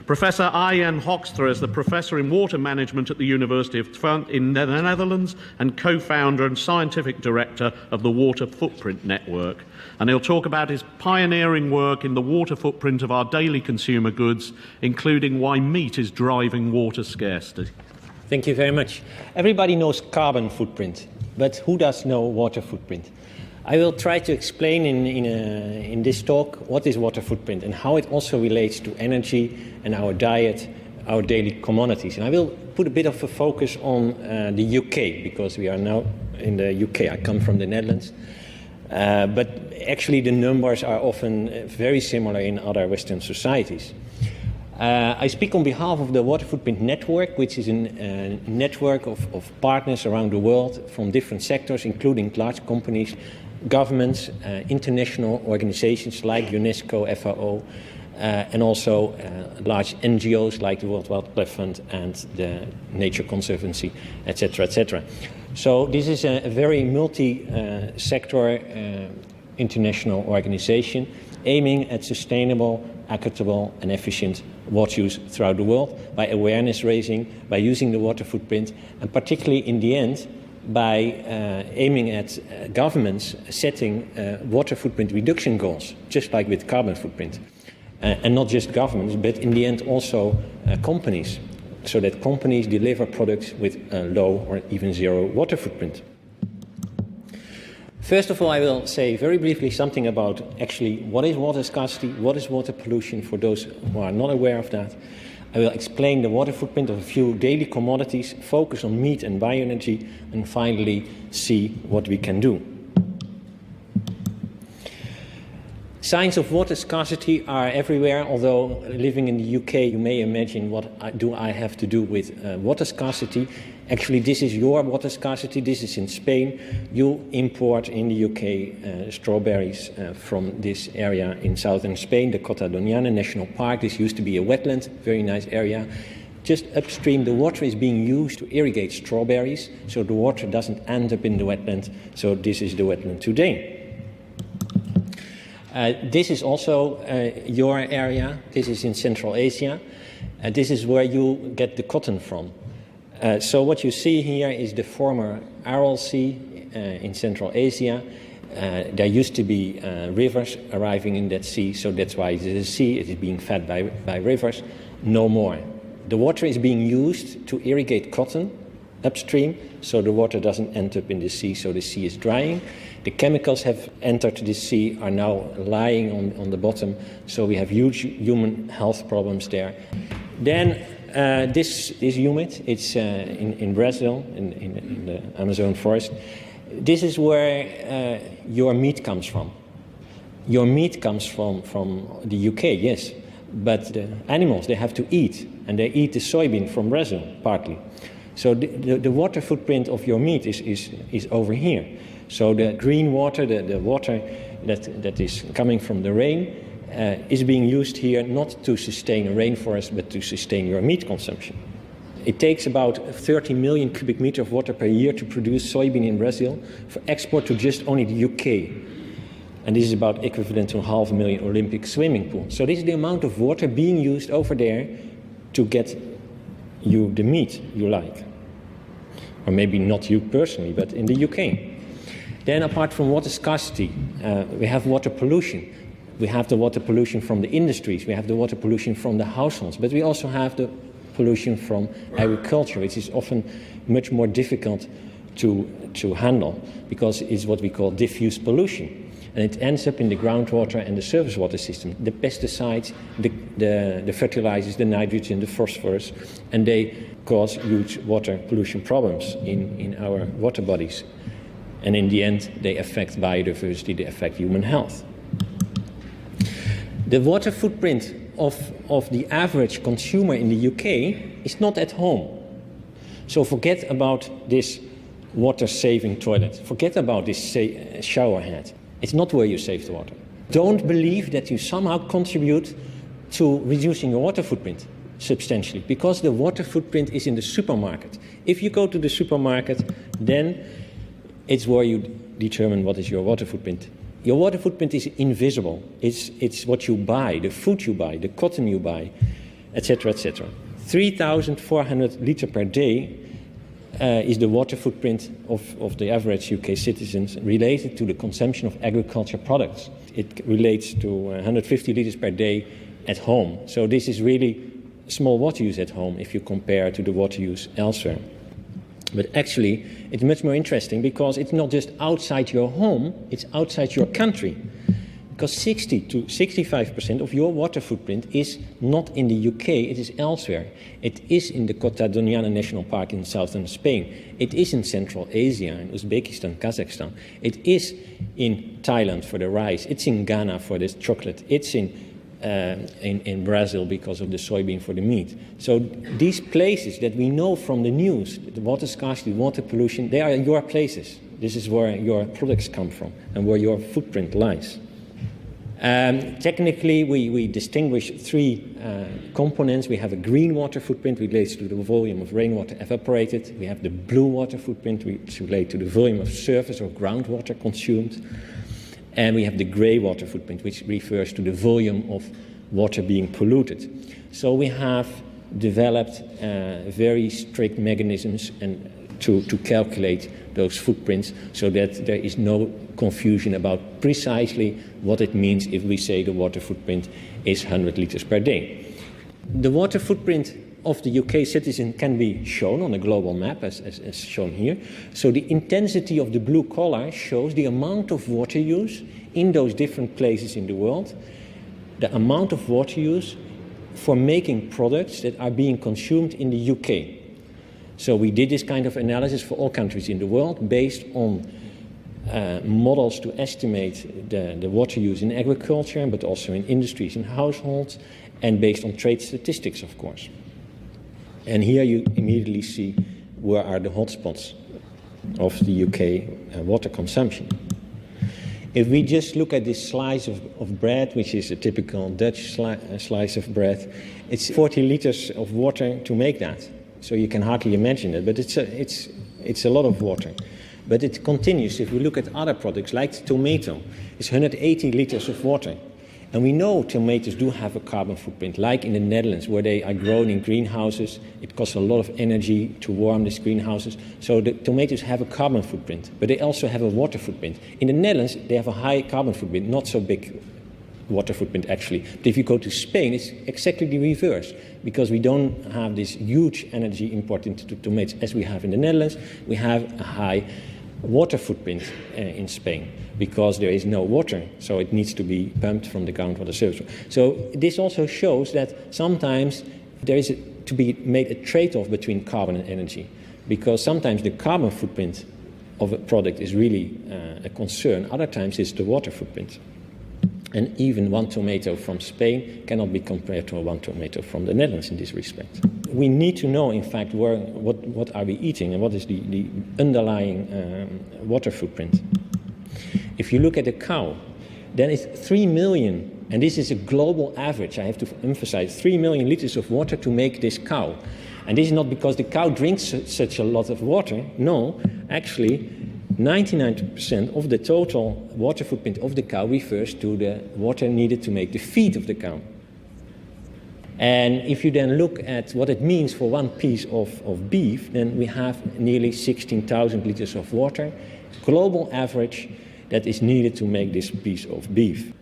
Professor Arjen Hoekstra is the Professor in Water Management at the University of Twente in the Netherlands and co-founder and scientific director of the Water Footprint Network. And he'll talk about his pioneering work in the water footprint of our daily consumer goods, including why meat is driving water scarcity. Thank you very much. Everybody knows carbon footprint, but who does know water footprint? I will try to explain in this talk what is water footprint and how it also relates to energy and our diet, our daily commodities. And I will put a bit of a focus on the UK, because we are now in the UK. I come from the Netherlands. But actually the numbers are often very similar in other Western societies. I speak on behalf of the Water Footprint Network, which is a network of partners around the world from different sectors, including large companies, governments, international organizations like UNESCO, FAO, and also large NGOs like the World Wildlife Fund and the Nature Conservancy, etc., etc. So this is a very multi-sector international organization aiming at sustainable, equitable and efficient water use throughout the world by awareness raising, by using the water footprint, and particularly in the end by aiming at governments setting water footprint reduction goals, just like with carbon footprint. And not just governments, but in the end also companies, so that companies deliver products with low or even zero water footprint. First of all, I will say very briefly something about actually what is water scarcity, what is water pollution for those who are not aware of that. I will explain the water footprint of a few daily commodities, focus on meat and bioenergy, and finally see what we can do. Signs of water scarcity are everywhere, although living in the UK you may imagine what do I have to do with water scarcity. Actually, this is your water scarcity. This is in Spain. You import in the UK strawberries from this area in southern Spain, the Cota Doñana National Park. This used to be a wetland, very nice area. Just upstream, the water is being used to irrigate strawberries, so the water doesn't end up in the wetland. So this is the wetland today. This is also your area. This is in Central Asia. This is where you get the cotton from. So what you see here is the former Aral Sea in Central Asia. There used to be rivers arriving in that sea, so that's why it is a sea. It is being fed by rivers. No more. The water is being used to irrigate cotton upstream, so the water doesn't end up in the sea, so the sea is drying. The chemicals have entered the sea, are now lying on the bottom, so we have huge human health problems there. Then this is humid. It's in Brazil, in the Amazon forest. This is where your meat comes from. Your meat comes from the UK, yes, but the animals, they have to eat, and they eat the soybean from Brazil, partly. So the water footprint of your meat is over here. So the green water, the water that is coming from the rain, is being used here not to sustain a rainforest, but to sustain your meat consumption. It takes about 30 million cubic meters of water per year to produce soybean in Brazil for export to just only the UK. And this is about equivalent to 500,000 Olympic swimming pools. So this is the amount of water being used over there to get you the meat you like. or maybe not you personally, but in the UK. Then apart from water scarcity, we have water pollution. We have the water pollution from the industries, we have the water pollution from the households, but we also have the pollution from agriculture, which is often much more difficult to handle because it's what we call diffuse pollution. And it ends up in the groundwater and the surface water system. The pesticides, the fertilizers, the nitrogen, the phosphorus, and they cause huge water pollution problems in our water bodies. And in the end, they affect biodiversity, they affect human health. The water footprint of the average consumer in the UK is not at home. So forget about this water-saving toilet. Forget about this shower head. It's not where you save the water. Don't believe that you somehow contribute to reducing your water footprint substantially, because the water footprint is in the supermarket. If you go to the supermarket, then it's where you determine what is your water footprint. Your water footprint is invisible. It's what you buy, the food you buy, the cotton you buy, etc., etc. 3,400 litres per day is the water footprint of the average UK citizens related to the consumption of agriculture products. It relates to 150 litres per day at home. So this is really small water use at home if you compare to the water use elsewhere. But actually, it's much more interesting because it's not just outside your home, it's outside your country. Because 60 to 65% of your water footprint is not in the UK, it is elsewhere. It is in the Cota Doniana National Park in southern Spain. It is in Central Asia, in Uzbekistan, Kazakhstan. It is in Thailand for the rice. It's in Ghana for the chocolate. It's in Brazil because of the soybean for the meat. So these places that we know from the news, the water scarcity, water pollution, they are your places. This is where your products come from and where your footprint lies. Technically, we distinguish three components. We have a green water footprint, which relates to the volume of rainwater evaporated. We have the blue water footprint, which relates to the volume of surface or groundwater consumed. And we have the grey water footprint, which refers to the volume of water being polluted. So we have developed very strict mechanisms to calculate those footprints so that there is no confusion about precisely what it means if we say the water footprint is 100 litres per day. The water footprint of the UK citizen can be shown on a global map as shown here. So the intensity of the blue color shows the amount of water use in those different places in the world, the amount of water use for making products that are being consumed in the UK. So we did this kind of analysis for all countries in the world based on models to estimate the water use in agriculture, but also in industries and households, and based on trade statistics, of course. And here you immediately see where are the hotspots of the UK water consumption. If we just look at this slice of bread, which is a typical Dutch slice of bread, it's 40 litres of water to make that. So you can hardly imagine it, but it's a lot of water. But it continues. If we look at other products, like tomato, it's 180 litres of water. And we know tomatoes do have a carbon footprint, like in the Netherlands, where they are grown in greenhouses. It costs a lot of energy to warm these greenhouses. So the tomatoes have a carbon footprint, but they also have a water footprint. In the Netherlands, they have a high carbon footprint, not so big water footprint actually. But if you go to Spain, it's exactly the reverse, because we don't have this huge energy import into tomatoes as we have in the Netherlands. We have a high water footprint in Spain, because there is no water, so it needs to be pumped from the groundwater surface. So this also shows that sometimes there is to be made a trade-off between carbon and energy, because sometimes the carbon footprint of a product is really a concern, other times it's the water footprint. And even one tomato from Spain cannot be compared to one tomato from the Netherlands in this respect. We need to know, in fact, what are we eating and what is the underlying water footprint. If you look at a cow, then it's 3 million, and this is a global average, I have to emphasize, 3 million litres of water to make this cow. And this is not because the cow drinks such a lot of water. No, actually, 99% of the total water footprint of the cow refers to the water needed to make the feed of the cow. And if you then look at what it means for one piece of beef, then we have nearly 16,000 liters of water, global average, that is needed to make this piece of beef.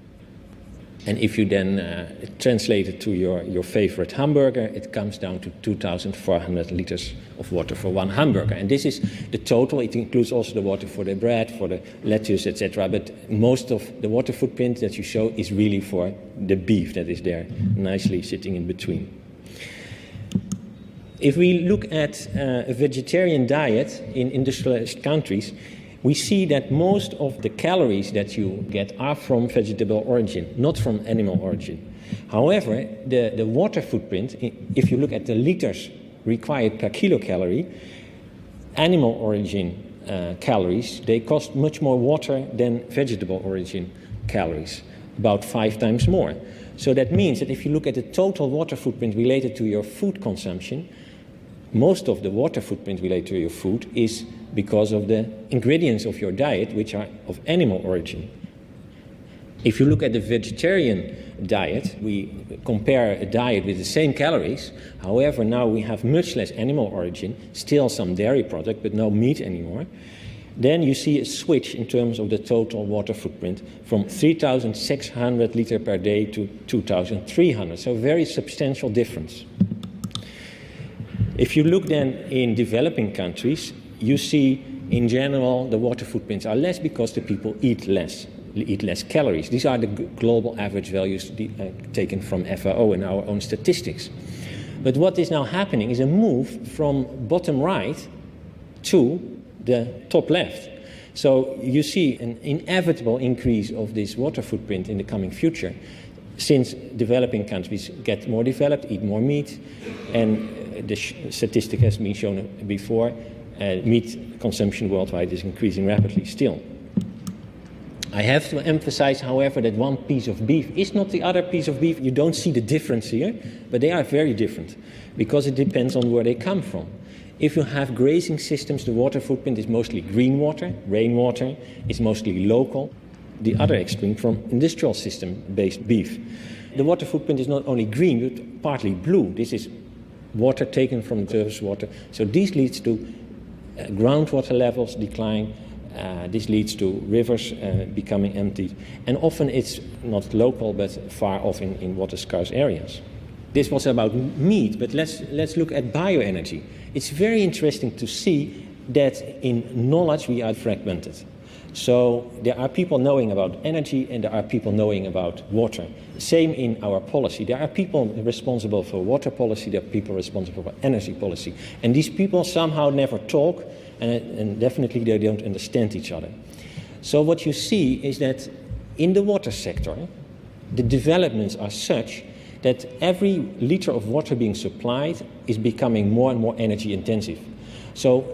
And if you then translate it to your favorite hamburger, it comes down to 2,400 liters of water for one hamburger. And this is the total. It includes also the water for the bread, for the lettuce, etc. But most of the water footprint that you show is really for the beef that is there, nicely sitting in between. If we look at a vegetarian diet in industrialized countries, we see that most of the calories that you get are from vegetable origin, not from animal origin. However, the water footprint, if you look at the liters required per kilocalorie, animal origin calories, they cost much more water than vegetable origin calories, about 5 times more. So that means that if you look at the total water footprint related to your food consumption, most of the water footprint related to your food is because of the ingredients of your diet, which are of animal origin. If you look at the vegetarian diet, we compare a diet with the same calories. However, now we have much less animal origin, still some dairy product, but no meat anymore. Then you see a switch in terms of the total water footprint from 3,600 liters per day to 2,300. So a very substantial difference. If you look then in developing countries, you see in general the water footprints are less because the people eat less calories. These are the global average values taken from FAO and our own statistics. But what is now happening is a move from bottom right to the top left. So you see an inevitable increase of this water footprint in the coming future, since developing countries get more developed, eat more meat, and the statistic has been shown before, meat consumption worldwide is increasing rapidly still. I have to emphasize, however, that one piece of beef is not the other piece of beef. You don't see the difference here, but they are very different because it depends on where they come from. If you have grazing systems, the water footprint is mostly green water, rainwater, it's mostly local. The other extreme from industrial system-based beef. The water footprint is not only green, but partly blue. This is water taken from surface water. So this leads to groundwater levels decline. This leads to rivers becoming empty. And often it's not local, but far off in water-scarce areas. This was about meat, but let's look at bioenergy. It's very interesting to see that in knowledge we are fragmented. So there are people knowing about energy and there are people knowing about water. Same in our policy. There are people responsible for water policy, there are people responsible for energy policy. And these people somehow never talk and definitely they don't understand each other. So what you see is that in the water sector, the developments are such that every liter of water being supplied is becoming more and more energy intensive. So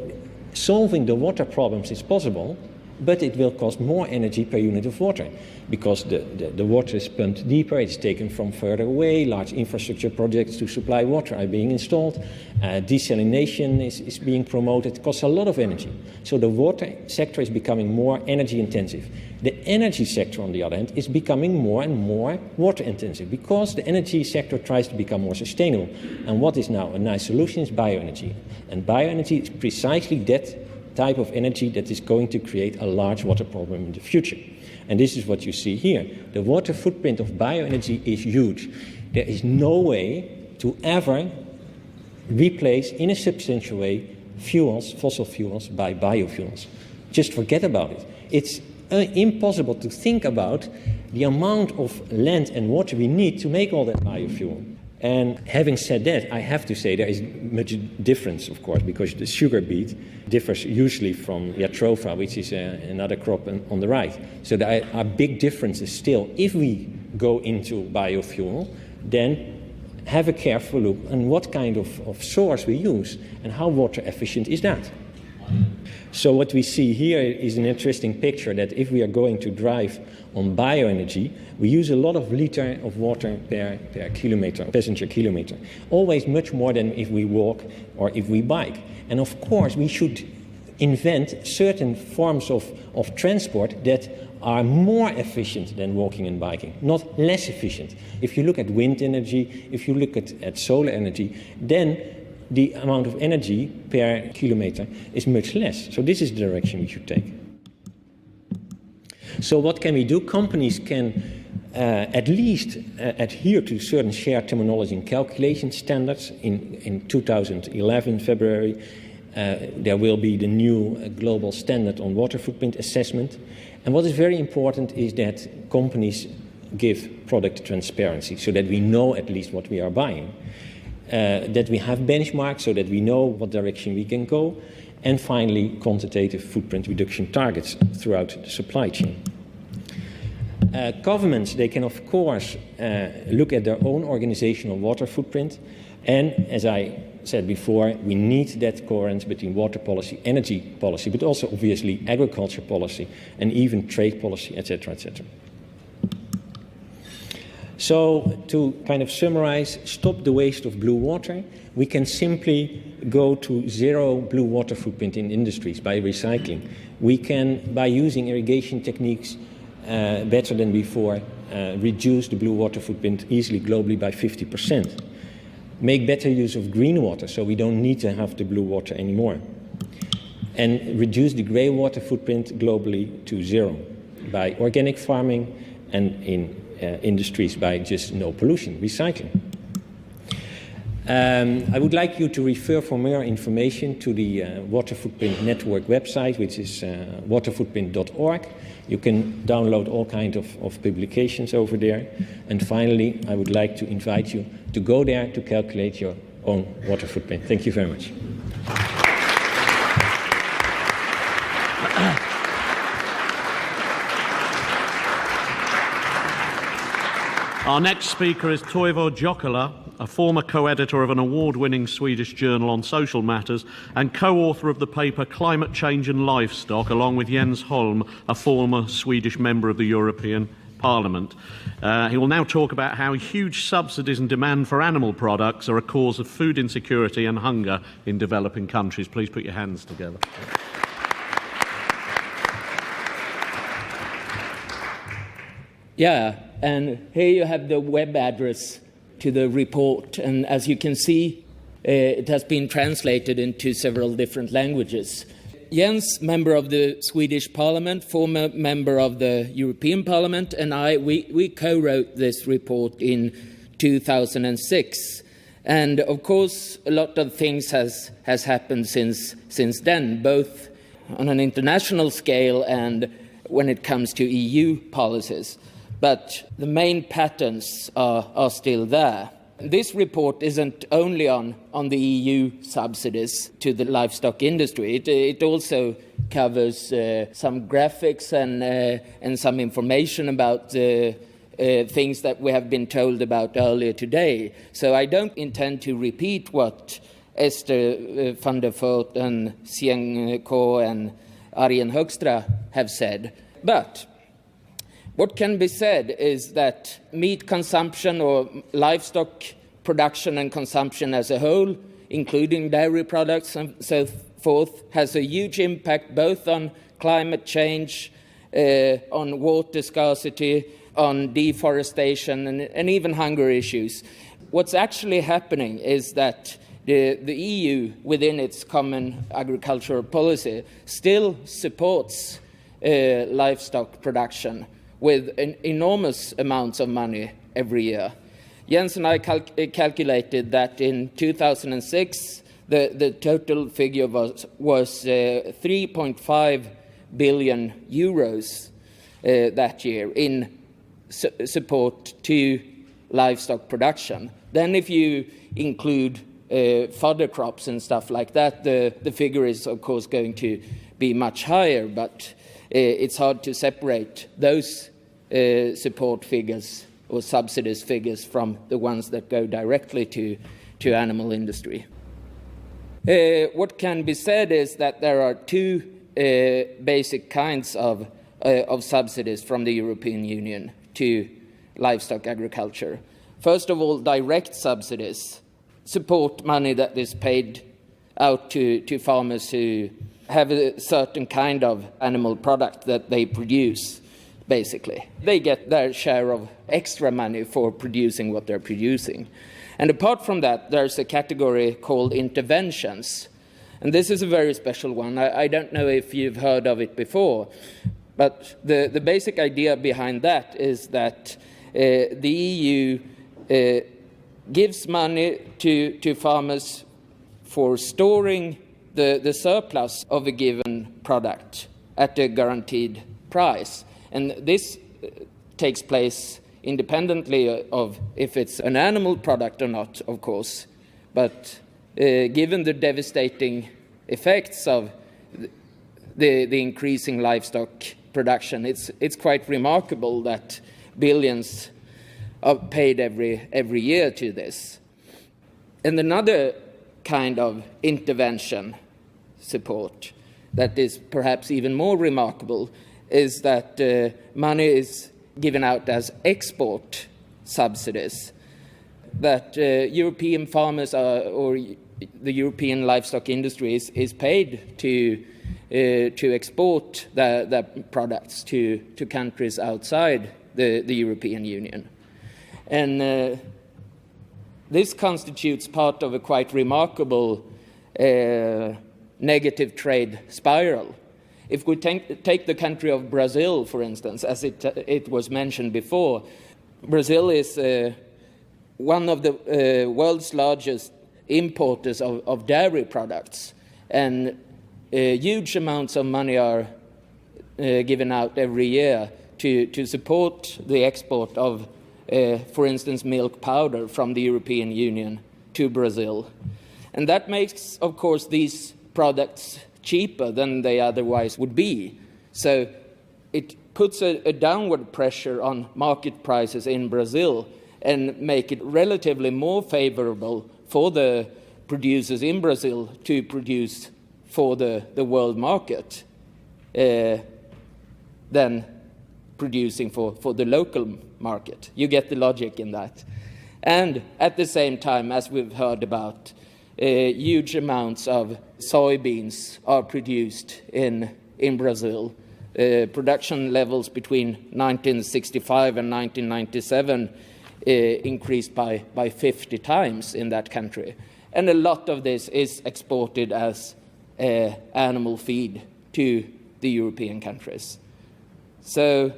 solving the water problems is possible, but it will cost more energy per unit of water because the water is pumped deeper, it's taken from further away, large infrastructure projects to supply water are being installed, desalination is being promoted, it costs a lot of energy. So the water sector is becoming more energy intensive. The energy sector, on the other hand, is becoming more and more water intensive because the energy sector tries to become more sustainable. And what is now a nice solution is bioenergy. And bioenergy is precisely that type of energy that is going to create a large water problem in the future. And this is what you see here. The water footprint of bioenergy is huge. There is no way to ever replace in a substantial way fuels, fossil fuels, by biofuels. Just forget about it. It's impossible to think about the amount of land and water we need to make all that biofuel. And having said that, I have to say there is much difference, of course, because the sugar beet differs usually from jatropha, which is another crop on the right. So there are big differences still. If we go into biofuel, then have a careful look on what kind of source we use and how water efficient is that. So what we see here is an interesting picture that if we are going to drive on bioenergy, we use a lot of liter of water per kilometer, passenger kilometer. Always much more than if we walk or if we bike. And of course, we should invent certain forms of transport that are more efficient than walking and biking, not less efficient. If you look at wind energy, if you look at solar energy, then the amount of energy per kilometer is much less. So this is the direction we should take. So what can we do? Companies can at least adhere to certain shared terminology and calculation standards. In 2011, February, there will be the new global standard on water footprint assessment. And what is very important is that companies give product transparency so that we know at least what we are buying, that we have benchmarks so that we know what direction we can go, and finally, quantitative footprint reduction targets throughout the supply chain. Governments, they can of course look at their own organizational water footprint, and as I said before, we need that coherence between water policy, energy policy, but also obviously agriculture policy and even trade policy, etc., etc. So to kind of summarize, stop the waste of blue water. We can simply go to zero blue water footprint in industries by recycling. We can, by using irrigation techniques better than before, reduce the blue water footprint easily globally by 50%. Make better use of green water so we don't need to have the blue water anymore. And reduce the grey water footprint globally to zero by organic farming and in industries by just no pollution, recycling. I would like you to refer for more information to the Water Footprint Network website, which is waterfootprint.org. You can download all kinds of publications over there. And finally, I would like to invite you to go there to calculate your own water footprint. Thank you very much. Our next speaker is Toivo Jokela, a former co-editor of an award-winning Swedish journal on social matters and co-author of the paper Climate Change and Livestock, along with Jens Holm, a former Swedish member of the European Parliament. He will now talk about how huge subsidies and demand for animal products are a cause of food insecurity and hunger in developing countries. Please put your hands together. Yeah, and here you have the web address to the report, and as you can see, it has been translated into several different languages. Jens, member of the Swedish Parliament, former member of the European Parliament, and we co-wrote this report in 2006. And of course, a lot of things has happened since then, both on an international scale and when it comes to EU policies. But the main patterns are still there. This report isn't only on the EU subsidies to the livestock industry. It also covers some graphics and some information about things that we have been told about earlier today. So I don't intend to repeat what Esther van der Voort and Sieng Ko and Arjen Hoekstra have said. But what can be said is that meat consumption or livestock production and consumption as a whole, including dairy products and so forth, has a huge impact both on climate change, on water scarcity, on deforestation, and even hunger issues. What's actually happening is that the EU, within its common agricultural policy, still supports livestock production with enormous amounts of money every year. Jens and I calculated that in 2006, the total figure was 3.5 billion euros that year in support to livestock production. Then if you include fodder crops and stuff like that, the figure is, of course, going to be much higher, but it's hard to separate those support figures or subsidies figures from the ones that go directly to animal industry. What can be said is that there are two basic kinds of subsidies from the European Union to livestock agriculture. First of all, direct subsidies, support money that is paid out to farmers who have a certain kind of animal product that they produce. basically. They get their share of extra money for producing what they're producing. And apart from that, there's a category called interventions. And this is a very special one. I don't know if you've heard of it before, but the basic idea behind that is that the EU gives money to farmers for storing the surplus of a given product at a guaranteed price. And this takes place independently of if it's an animal product or not, of course. But given the devastating effects of the increasing livestock production, it's quite remarkable that billions are paid every year to this. And another kind of intervention support that is perhaps even more remarkable is that money is given out as export subsidies, that European farmers or the European livestock industry is paid to export their products to countries outside the European Union. And this constitutes part of a quite remarkable negative trade spiral. If we take the country of Brazil, for instance, as it was mentioned before, Brazil is one of the world's largest importers of dairy products, and huge amounts of money are given out every year to support the export of, for instance, milk powder from the European Union to Brazil. And that makes, of course, these products cheaper than they otherwise would be. So it puts a downward pressure on market prices in Brazil and make it relatively more favorable for the producers in Brazil to produce for the world market than producing for the local market. You get the logic in that. And at the same time, as we've heard about, huge amounts of soybeans are produced in Brazil. Production levels between 1965 and 1997 increased by 50 times in that country. And a lot of this is exported as animal feed to the European countries. So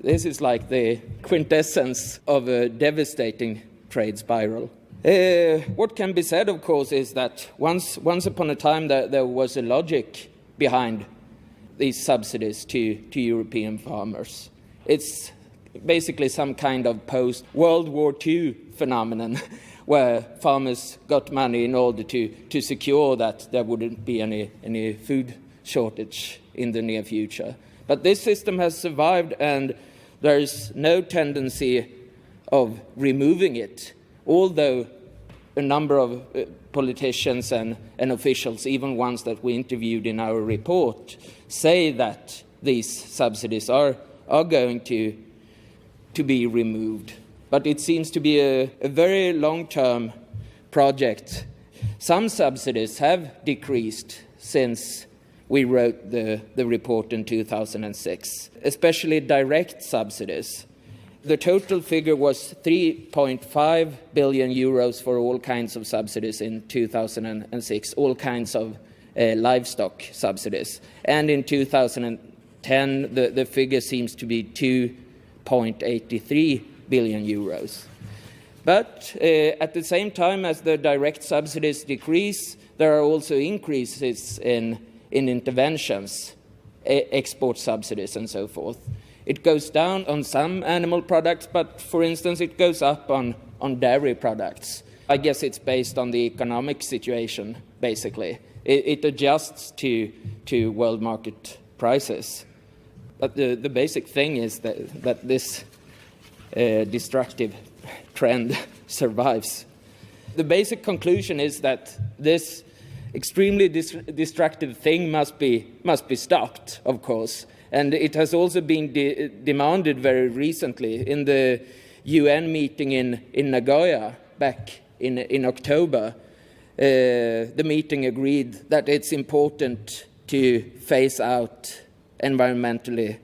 this is like the quintessence of a devastating trade spiral. What can be said, of course, is that once upon a time there was a logic behind these subsidies to European farmers. It's basically some kind of post-World War II phenomenon where farmers got money in order to secure that there wouldn't be any food shortage in the near future. But this system has survived, and there is no tendency of removing it, although a number of politicians and officials, even ones that we interviewed in our report, say that these subsidies are going to be removed. But it seems to be a very long-term project. Some subsidies have decreased since we wrote the report in 2006, especially direct subsidies. The total figure was 3.5 billion euros for all kinds of subsidies in 2006, all kinds of livestock subsidies. And in 2010, the figure seems to be 2.83 billion euros. But at the same time as the direct subsidies decrease, there are also increases in interventions, export subsidies and so forth. It goes down on some animal products, but for instance, it goes up on dairy products. I guess it's based on the economic situation, basically. It adjusts to world market prices. But the basic thing is that this destructive trend survives. The basic conclusion is that this extremely destructive thing must be stopped, of course. And it has also been demanded very recently in the UN meeting in Nagoya back in October. The meeting agreed that it's important to phase out environmentally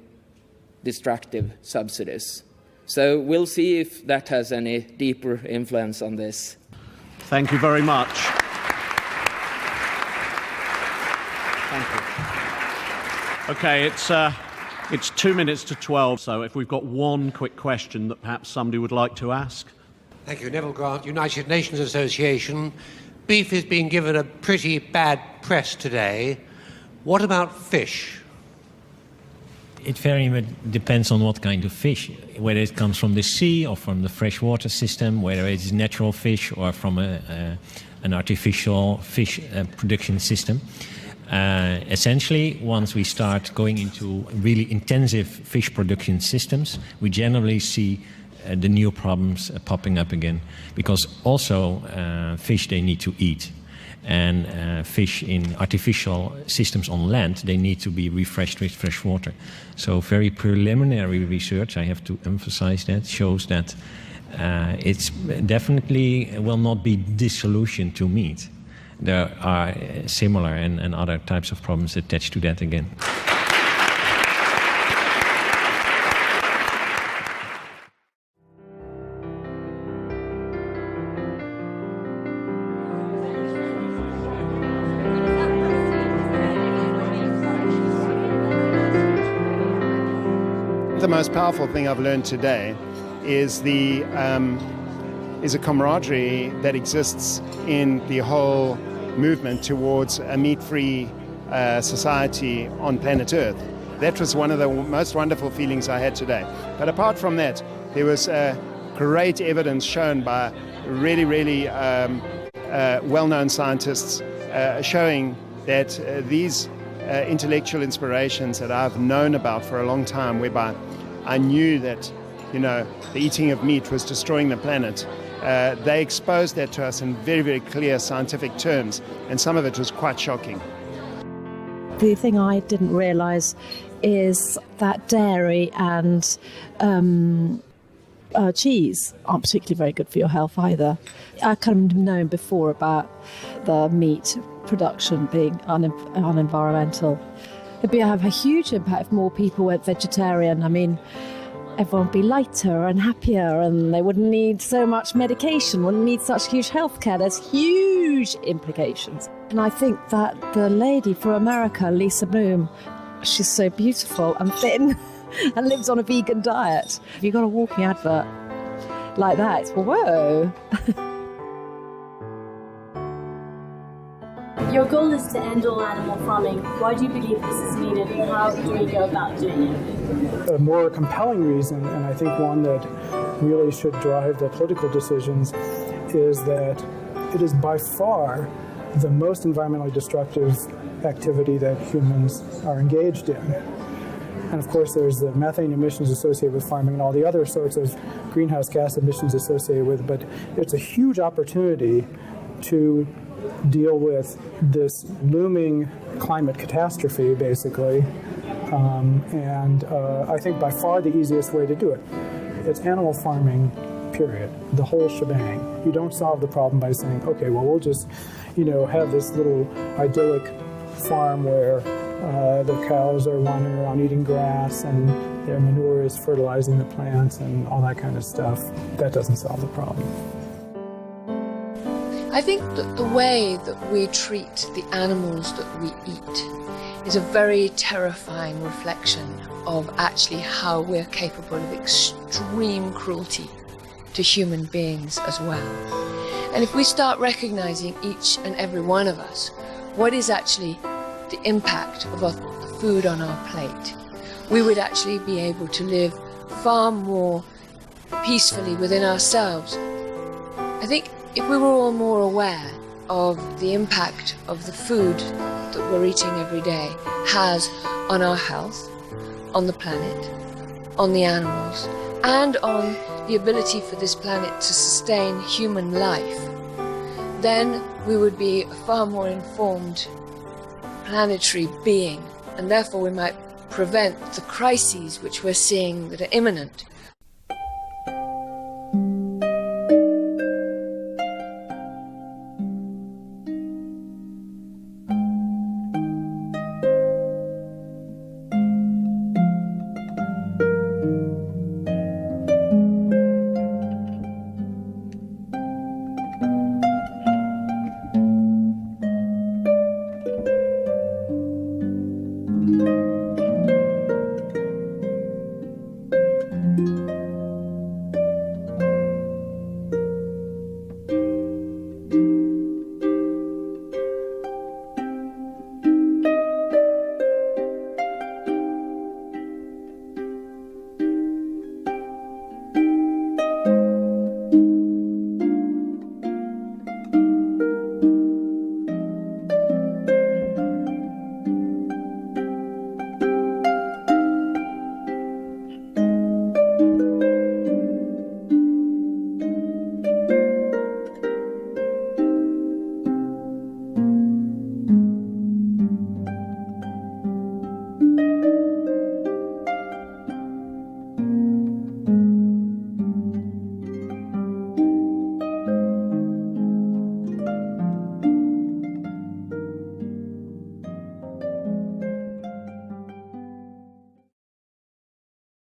destructive subsidies. So we'll see if that has any deeper influence on this. Thank you very much. Thank you. Okay, it's 2 minutes to 12, so if we've got one quick question that perhaps somebody would like to ask. Thank you. Neville Grant, United Nations Association. Beef is being given a pretty bad press today. What about fish? It very much depends on what kind of fish, whether it comes from the sea or from the freshwater system, whether it is natural fish or from an artificial fish production system. Essentially, once we start going into really intensive fish production systems, we generally see the new problems popping up again, because also fish, they need to eat, and fish in artificial systems on land, they need to be refreshed with fresh water. So very preliminary research, I have to emphasize that, shows that it's definitely will not be the solution to meat. There are similar and other types of problems attached to that again. The most powerful thing I've learned today is a camaraderie that exists in the whole movement towards a meat-free society on planet Earth. That was one of the most wonderful feelings I had today. But apart from that, there was great evidence shown by really, really well-known scientists showing that these intellectual inspirations that I've known about for a long time, whereby I knew that, the eating of meat was destroying the planet. They exposed that to us in very, very clear scientific terms, and some of it was quite shocking. The thing I didn't realise is that dairy and cheese aren't particularly very good for your health either. I kind of known before about the meat production being unenvironmental. It'd have a huge impact if more people went vegetarian. I mean, everyone would be lighter and happier, and they wouldn't need so much medication, wouldn't need such huge healthcare. There's huge implications. And I think that the lady from America, Lisa Bloom, she's so beautiful and thin and lives on a vegan diet. If you've got a walking advert like that, it's whoa. Your goal is to end all animal farming. Why do you believe this is needed, and how do we go about doing it? A more compelling reason, and I think one that really should drive the political decisions, is that it is by far the most environmentally destructive activity that humans are engaged in. And of course, there's the methane emissions associated with farming and all the other sorts of greenhouse gas emissions associated with it, but it's a huge opportunity to deal with this looming climate catastrophe, basically. I think by far the easiest way to do it. It's animal farming, period. The whole shebang. You don't solve the problem by saying, okay, well, we'll just, have this little idyllic farm where the cows are wandering around eating grass and their manure is fertilizing the plants and all that kind of stuff. That doesn't solve the problem. I think that the way that we treat the animals that we eat is a very terrifying reflection of actually how we're capable of extreme cruelty to human beings as well. And if we start recognizing each and every one of us, what is actually the impact of the food on our plate, we would actually be able to live far more peacefully within ourselves. I think if we were all more aware of the impact of the food that we're eating every day has on our health, on the planet, on the animals, and on the ability for this planet to sustain human life, then we would be a far more informed planetary being, and therefore we might prevent the crises which we're seeing that are imminent.